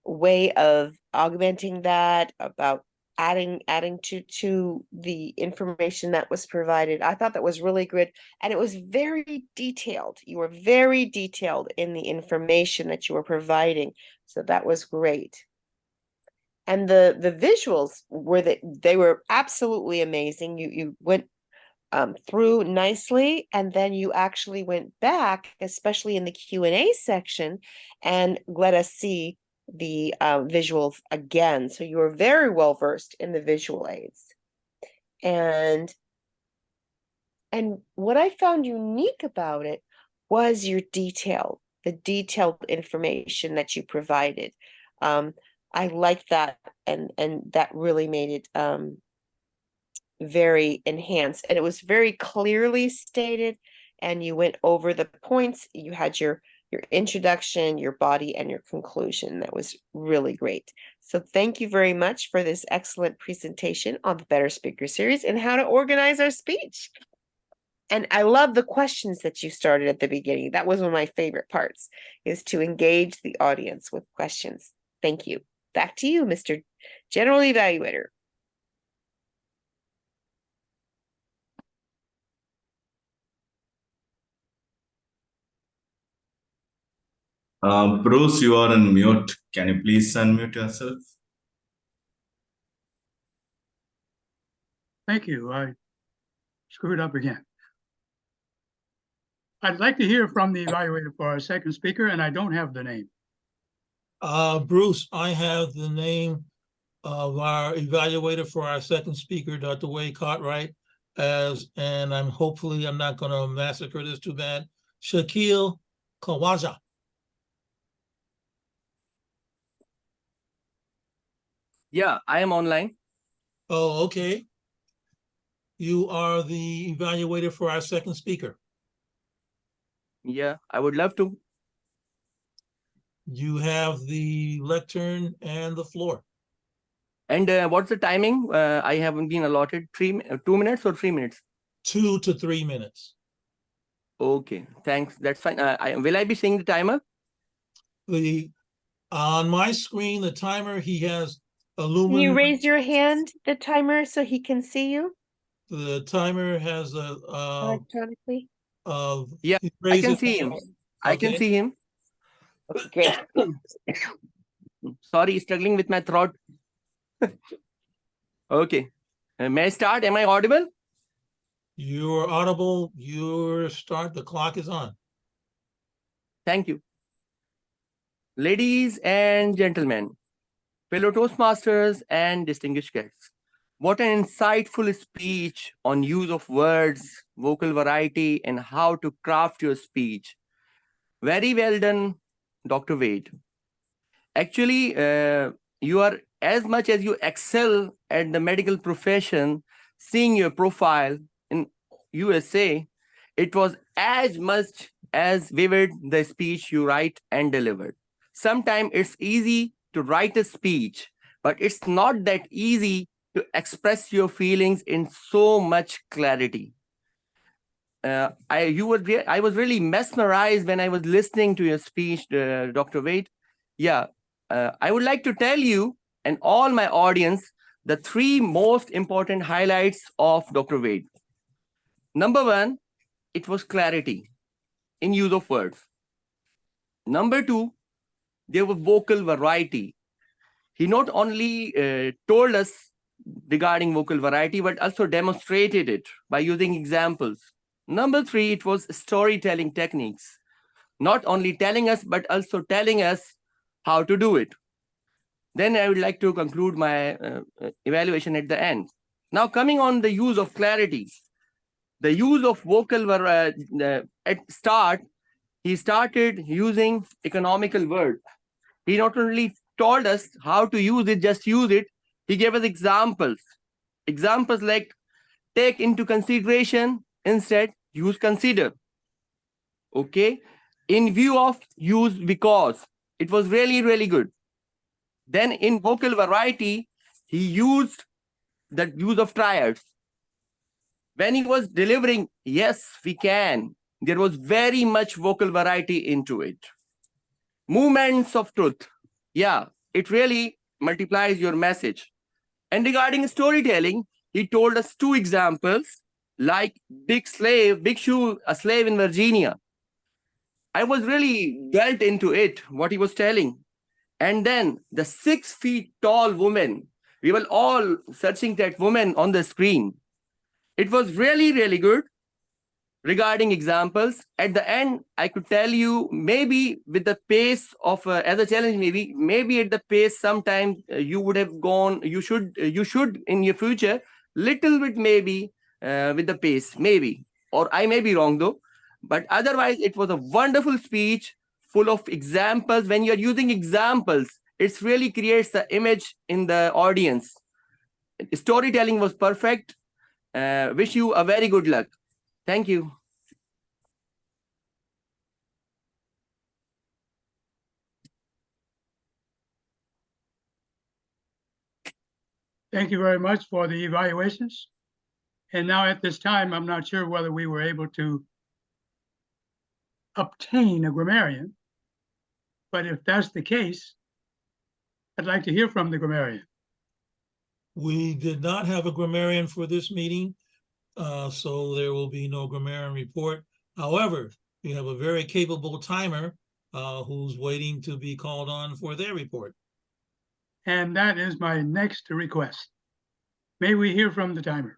way of augmenting that, about adding to the information that was provided. I thought that was really good, and it was very detailed. You were very detailed in the information that you were providing, so that was great. And the visuals they were absolutely amazing. You went through nicely, and then you actually went back, especially in the Q&A section, and let us see the visuals again. So you were very well versed in the visual aids. And what I found unique about it was your the detailed information that you provided. I liked that, and that really made it very enhanced, and it was very clearly stated, and you went over the points. You had your introduction, your body, and your conclusion. That was really great. So thank you very much for this excellent presentation on the Better Speaker Series and how to organize our speech. And I love the questions that you started at the beginning. That was one of my favorite parts, is to engage the audience with questions. Thank you. Back to you, Mr. General Evaluator. Bruce, you are on mute. Can you please unmute yourself? Thank you. I screwed up again. I'd like to hear from the evaluator for our second speaker, and I don't have the name. Bruce, I have the name of our evaluator for our second speaker, Dr. Wade Cartwright, and I'm not going to massacre this too bad, Shaquille Kawaja. Yeah, I am online. Oh, okay. You are the evaluator for our second speaker. Yeah, I would love to. You have the lectern and the floor. And what's the timing? I haven't been allotted 2 minutes or 3 minutes? 2 to 3 minutes. Okay, thanks. That's fine. Will I be seeing the timer? On my screen, the timer, he has Can aluminum. you raise your hand, the timer, so he can see you The timer has a electronically? Yeah, I can see him. I can see him. Okay, great. Sorry, struggling with my throat. Okay. May I start? Am I audible? You're audible. The clock is on. Thank you. Ladies and gentlemen, fellow Toastmasters and distinguished guests, what an insightful speech on use of words, vocal variety, and how to craft your speech. Very well done, Dr. Wade. Actually, you are, as much as you excel at the medical profession, seeing your profile in USA, it was as much as vivid the speech you write and delivered. Sometimes it's easy to write a speech, but it's not that easy to express your feelings in so much clarity. I was really mesmerized when I was listening to your speech, Dr. Wade. Yeah, I would like to tell you and all my audience the 3 most important highlights of Dr. Wade. Number 1, it was clarity in use of words. Number 2, there was vocal variety. He not only told us regarding vocal variety, but also demonstrated it by using examples. Number 3, it was storytelling techniques. Not only telling us, but also telling us how to do it. Then I would like to conclude my evaluation at the end. Now, coming on the use of clarity, the use of vocal at start, he started using economical word. He not only told us how to use it, just use it. He gave us examples. Examples like take into consideration, instead use consider. Okay. In view of, use because. It was really, really good. Then in vocal variety, he used the use of triads. When he was delivering, yes, we can, there was very much vocal variety into it. Movements of truth. Yeah, it really multiplies your message. And regarding storytelling, he told us 2 examples, like Big Shoe, a slave in Virginia. I was really dwelt into it, what he was telling. And then the 6 feet tall woman, we were all searching that woman on the screen. It was really, really good. Regarding examples, at the end, I could tell you, maybe with the pace of, as a challenge, maybe at the pace, sometimes you would have gone, you should in your future, little bit maybe with the pace, maybe, or I may be wrong though. But otherwise, it was a wonderful speech full of examples. When you're using examples, it really creates the image in the audience. Storytelling was perfect. Wish you a very good luck. Thank you. Thank you very much for the evaluations. And now at this time, I'm not sure whether we were able to obtain a grammarian, but if that's the case, I'd like to hear from the grammarian. We did not have a grammarian for this meeting, so there will be no grammarian report. However, we have a very capable timer who's waiting to be called on for their report. And that is my next request. May we hear from the timer?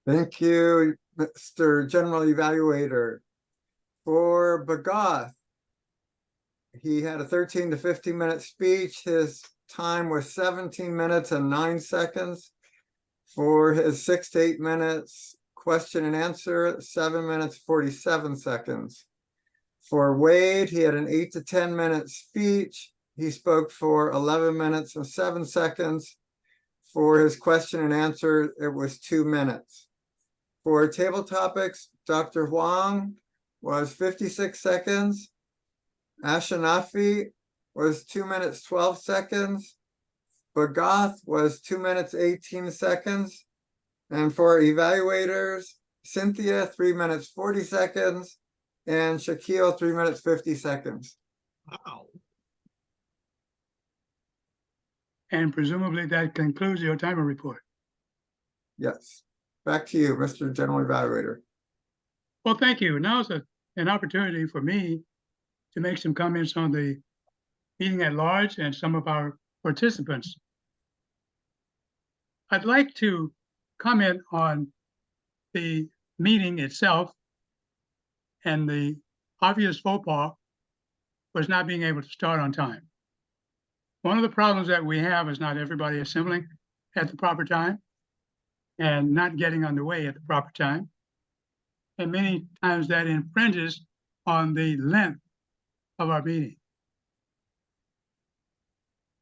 Thank you, Mr. General Evaluator. For Bhagath, he had a 13 to 15 minute speech. His time was 17 minutes and 9 seconds. For his 6 to 8 minutes question and answer, 7 minutes, 47 seconds. For Wade, he had an 8 to 10 minute speech. He spoke for 11 minutes and 7 seconds. For his question and answer, it was 2 minutes. For table topics, Dr. Huang was 56 seconds. Ashanafi was 2 minutes, 12 seconds. Bhagath was 2 minutes, 18 seconds. And for evaluators, Cynthia, 3 minutes, 40 seconds. And Shaquille, 3 minutes, 50 seconds. Wow. And presumably that concludes your timer report. Yes. Back to you, Mr. General Evaluator. Well, thank you. Now is an opportunity for me to make some comments on the meeting at large and some of our participants. I'd like to comment on the meeting itself, and the obvious faux pas was not being able to start on time. One of the problems that we have is not everybody assembling at the proper time and not getting underway at the proper time. And many times that infringes on the length of our meeting.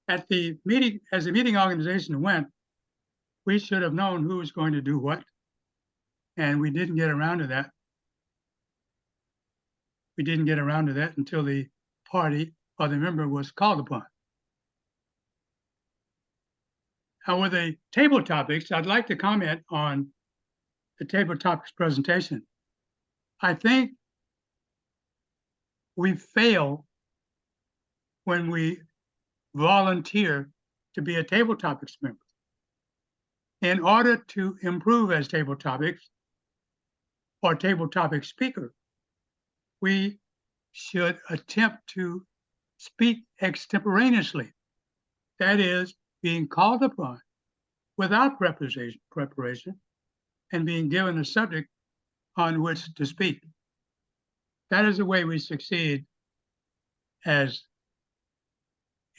At the meeting, as the meeting organization went, we should have known who was going to do what, and we didn't get around to that. We didn't get around to that until the party or the member was called upon. Now, with the table topics, I'd like to comment on the table topics presentation. I think we fail when we volunteer to be a table topics member. In order to improve as table topics or table topic speaker, we should attempt to speak extemporaneously. That is, being called upon without preparation and being given a subject on which to speak. That is the way we succeed as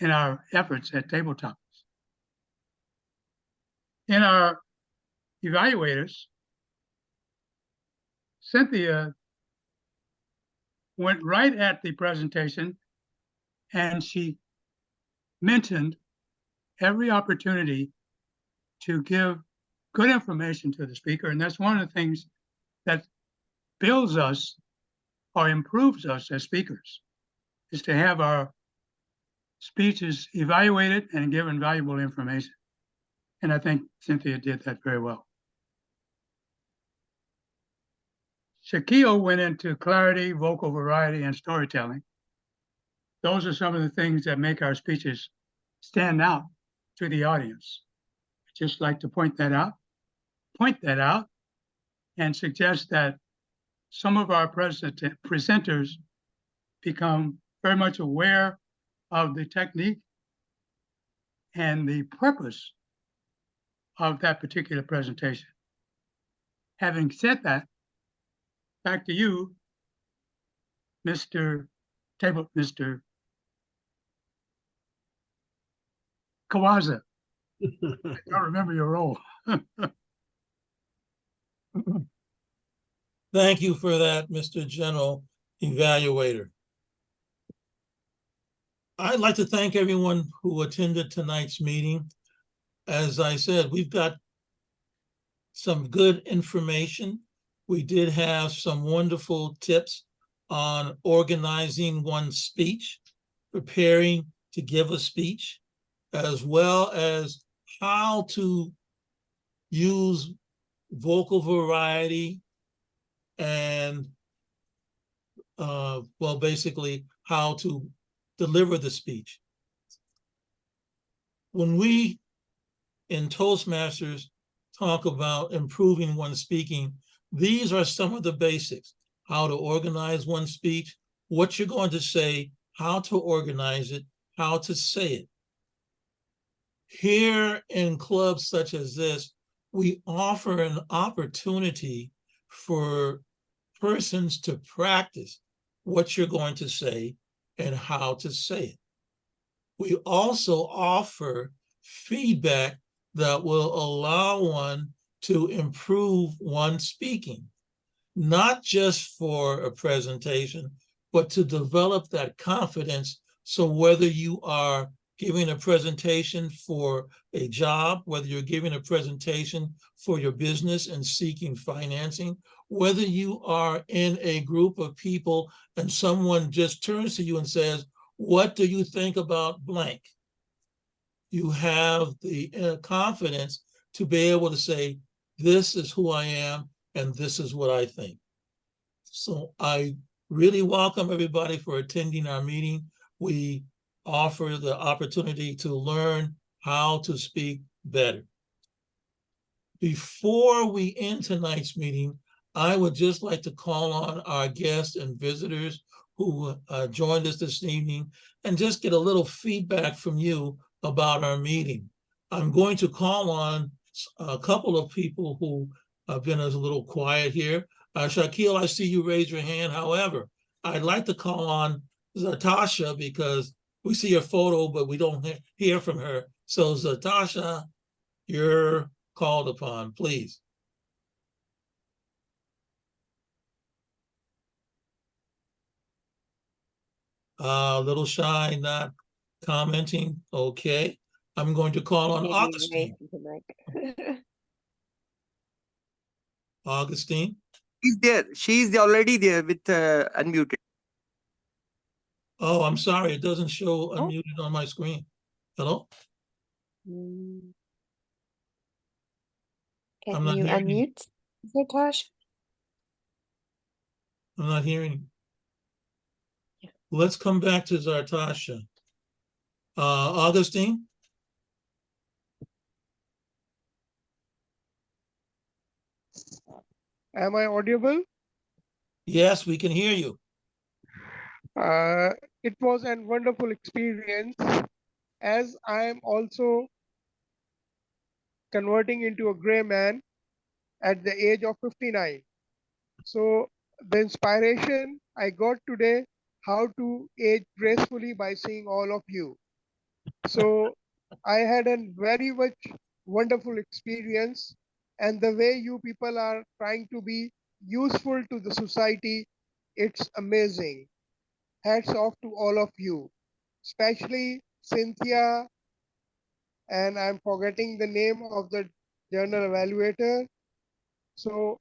in our efforts at table topics. In our evaluators, Cynthia went right at the presentation, and she mentioned every opportunity to give good information to the speaker. And that's one of the things that builds us or improves us as speakers, is to have our speeches evaluated and given valuable information. And I think Cynthia did that very well. Shaquille went into clarity, vocal variety, and storytelling. Those are some of the things that make our speeches stand out to the audience. I'd just like to point that out, and suggest that some of our presenters become very much aware of the technique and the purpose of that particular presentation. Having said that, back to you, Mr. Kawaza. I don't remember your role. Thank you for that, Mr. General Evaluator. I'd like to thank everyone who attended tonight's meeting. As I said, we've got some good information. We did have some wonderful tips on organizing one's speech, preparing to give a speech, as well as how to use vocal variety and well, basically how to deliver the speech. When we in Toastmasters talk about improving one's speaking, these are some of the basics: how to organize one's speech, what you're going to say, how to organize it, how to say it. Here in clubs such as this, we offer an opportunity for persons to practice what you're going to say and how to say it. We also offer feedback that will allow one to improve one's speaking, not just for a presentation, but to develop that confidence. So whether you are giving a presentation for a job, whether you're giving a presentation for your business and seeking financing, whether you are in a group of people and someone just turns to you and says, "What do you think about blank?" You have the confidence to be able to say, "This is who I am and this is what I think." So I really welcome everybody for attending our meeting. We offer the opportunity to learn how to speak better. Before we end tonight's meeting, I would just like to call on our guests and visitors who joined us this evening and just get a little feedback from you about our meeting. I'm going to call on a couple of people who have been a little quiet here. Shaquille, I see you raise your hand. However, I'd like to call on Zatasha because we see her photo, but we don't hear from her. So Zatasha, you're called upon, please. A little shy, not commenting. Okay. I'm going to call on Augustine. Augustine? She's there. She's already there with unmuted. Oh, I'm sorry. It doesn't show unmuted on my screen. Hello? Can I'm not you hearing you. unmute, Zatosh? I'm not hearing. Let's come back to Zatasha. Augustine? Am I audible? Yes, we can hear you. It was a wonderful experience, as I am also converting into a gray man at the age of 59. So the inspiration I got today, how to age gracefully by seeing all of you. So I had a very much wonderful experience, and the way you people are trying to be useful to the society It's amazing. Hats off to all of you, especially Cynthia, and I'm forgetting the name of the journal evaluator. So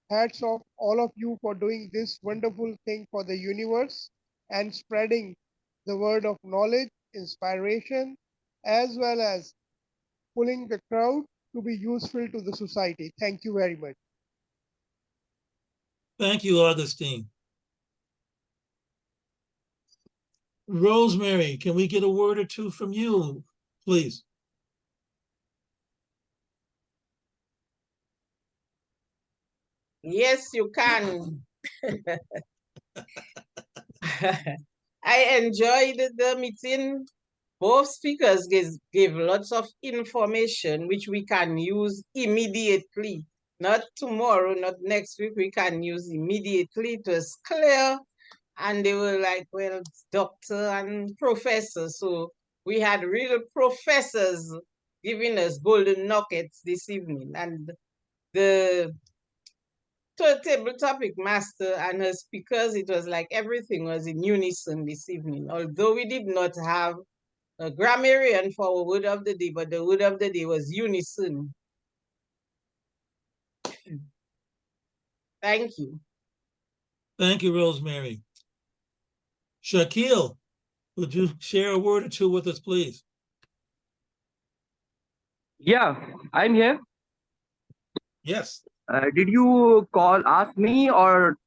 hats off all of you for doing this wonderful thing for the universe and spreading the word of knowledge, inspiration, as well as pulling the crowd to be useful to the society. Thank you very much. Thank you, Augustine. Rosemary, can we get a word or two from you, please? Yes, you can. I enjoyed the meeting. Both speakers gave lots of information which we can use immediately. Not tomorrow, not next week. We can use immediately. It was clear. And they were like, well, doctor and professor. So we had real professors giving us golden nuggets this evening. And the table topic master and her speakers, it was like everything was in unison this evening. Although we did not have a grammarian for our word of the day, but the word of the day was unison. Thank you. Thank you, Rosemary. Shaquille, would you share a word or two with us, please? Yeah, I'm here. Yes. Did you ask me, or?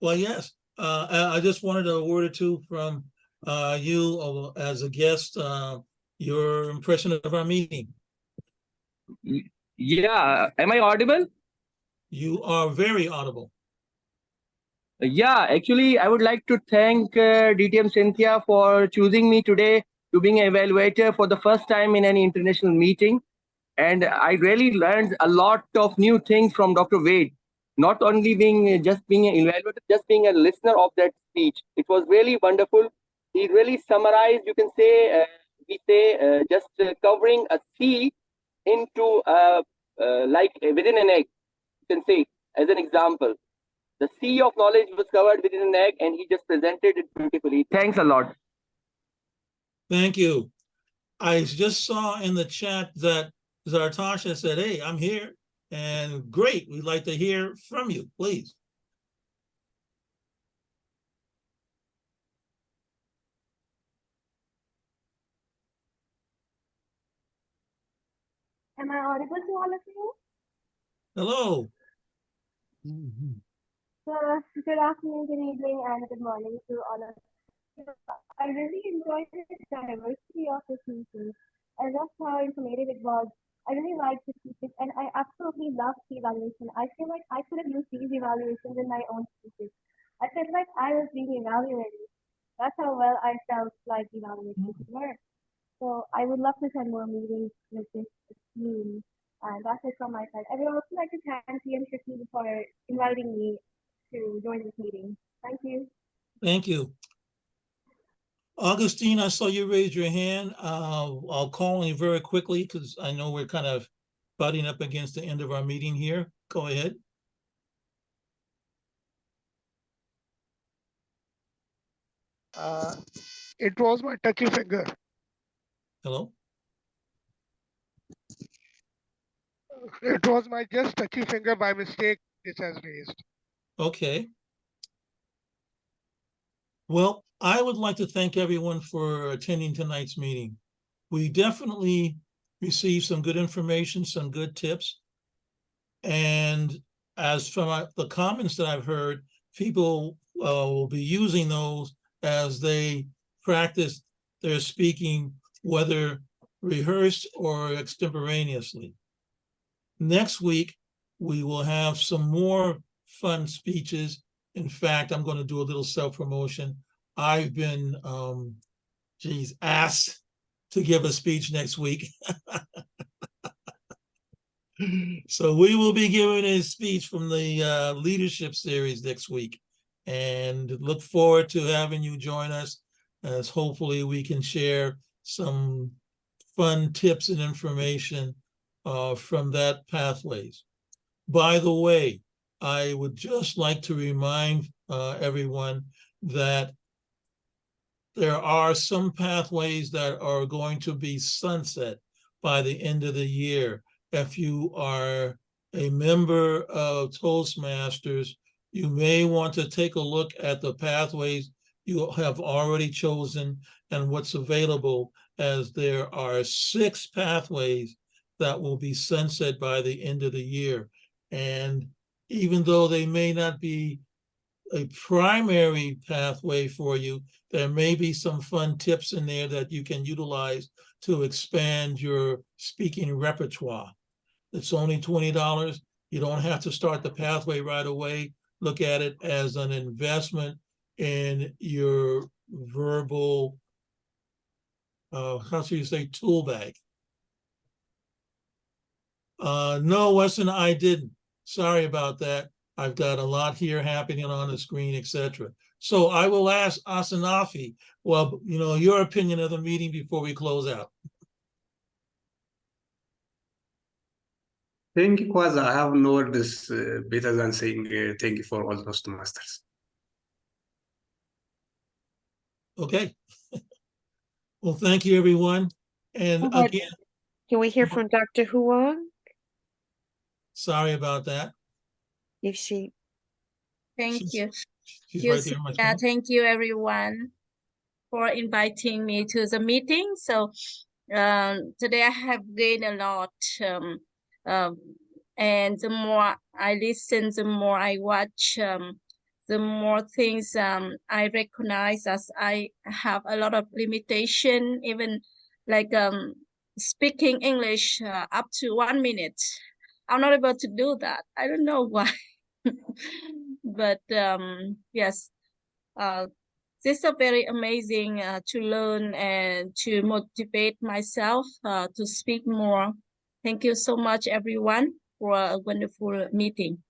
Well, yes. I just wanted a word or two from you as a guest, your impression of our meeting. Yeah, am I audible? You are very audible. Yeah, actually, I would like to thank DTM Cynthia for choosing me today to being an evaluator for the first time in any international meeting. And I really learned a lot of new things from Dr. Wade. Not only being an evaluator, just being a listener of that speech. It was really wonderful. He really summarized, you can say, just covering a sea into like within an egg, you can say, as an example. The sea of knowledge was covered within an egg, and he just presented it beautifully. Thanks a lot. Thank you. I just saw in the chat that Zartasha said, hey, I'm here. And great, we'd like to hear from you, please. Am I audible to all of you? Hello. So, good afternoon, good evening, and good morning to all of you. I really enjoyed the diversity of this meeting. I loved how informative it was. I really liked the speeches, and I absolutely loved the evaluation. I feel like I could have used these evaluations in my own speeches. I felt like I was being evaluated. That's how well I felt like evaluations were. So I would love to attend more meetings with this team. And that's it from my side. I would also like to thank TM for inviting me to join this meeting. Thank you. Thank you. Augustine, I saw you raise your hand. I'll call on you very quickly because I know we're kind of butting up against the end of our meeting here. Go ahead. It was my touchy finger. Hello? It was my just touchy finger by mistake this has raised. Okay. Well, I would like to thank everyone for attending tonight's meeting. We definitely received some good information, some good tips. And as from the comments that I've heard, people will be using those as they practice their speaking, whether rehearsed or extemporaneously. Next week, we will have some more fun speeches. In fact, I'm going to do a little self-promotion. I've been, asked to give a speech next week. So we will be giving a speech from the leadership series next week, and look forward to having you join us, as hopefully we can share some fun tips and information from that pathways. By the way, I would just like to remind everyone, that there are some pathways that are going to be sunset by the end of the year. If you are a member of Toastmasters, you may want to take a look at the pathways you have already chosen and what's available, as there are 6 pathways that will be sunset by the end of the year. And even though they may not be a primary pathway for you, there may be some fun tips in there that you can utilize to expand your speaking repertoire. It's only $20. You don't have to start the pathway right away. Look at it as an investment in your verbal, how should you say, tool bag. No, Weston, I didn't. Sorry about that. I've got a lot here happening on the screen, etc. So I will ask Asanafi, well, your opinion of the meeting before we close out. Thank you, Kwaza. I have no words better than saying thank you for all those masters. Okay. Well, thank you, everyone. And again, can we hear from Dr. Huang? Sorry about that. If she, Thank you. She's right there on my screen. Thank you, everyone, for inviting me to the meeting. So today I have gained a lot. And the more I listen, the more I watch, the more things I recognize as I have a lot of limitation, even like speaking English up to 1 minute. I'm not able to do that. I don't know why. But yes, this is very amazing to learn and to motivate myself to speak more. Thank you so much, everyone, for a wonderful meeting.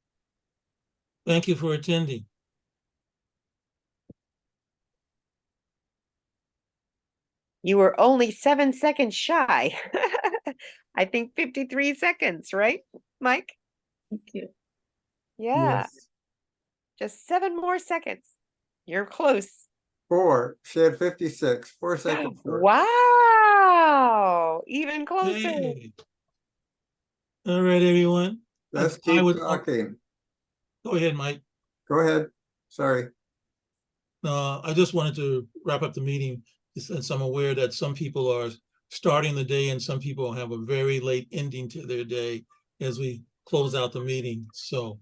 Thank you for attending. you were only 7 seconds shy. I think 53 seconds, right, Mike? Thank you. Yeah. Yes. Just 7 more seconds. You're close. 4. She had 56. 4 seconds short. Wow. Even closer. Hey. All right, everyone. Let's keep talking. Go ahead, Mike. Go ahead. Sorry. I just wanted to wrap up the meeting since I'm aware that some people are starting the day and some people have a very late ending to their day as we close out the meeting. So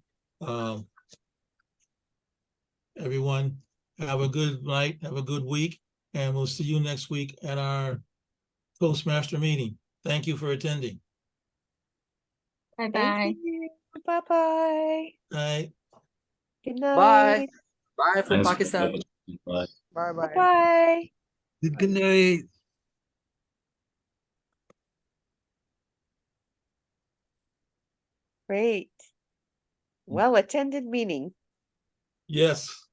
everyone have a good night, have a good week, and we'll see you next week at our Toastmaster meeting. Thank you for attending. Bye-bye. Bye-bye. Bye. Good night. Bye. Bye from Thanks. Pakistan. Bye. Bye-bye. Bye. Good night. Great. Well-attended meeting. Yes.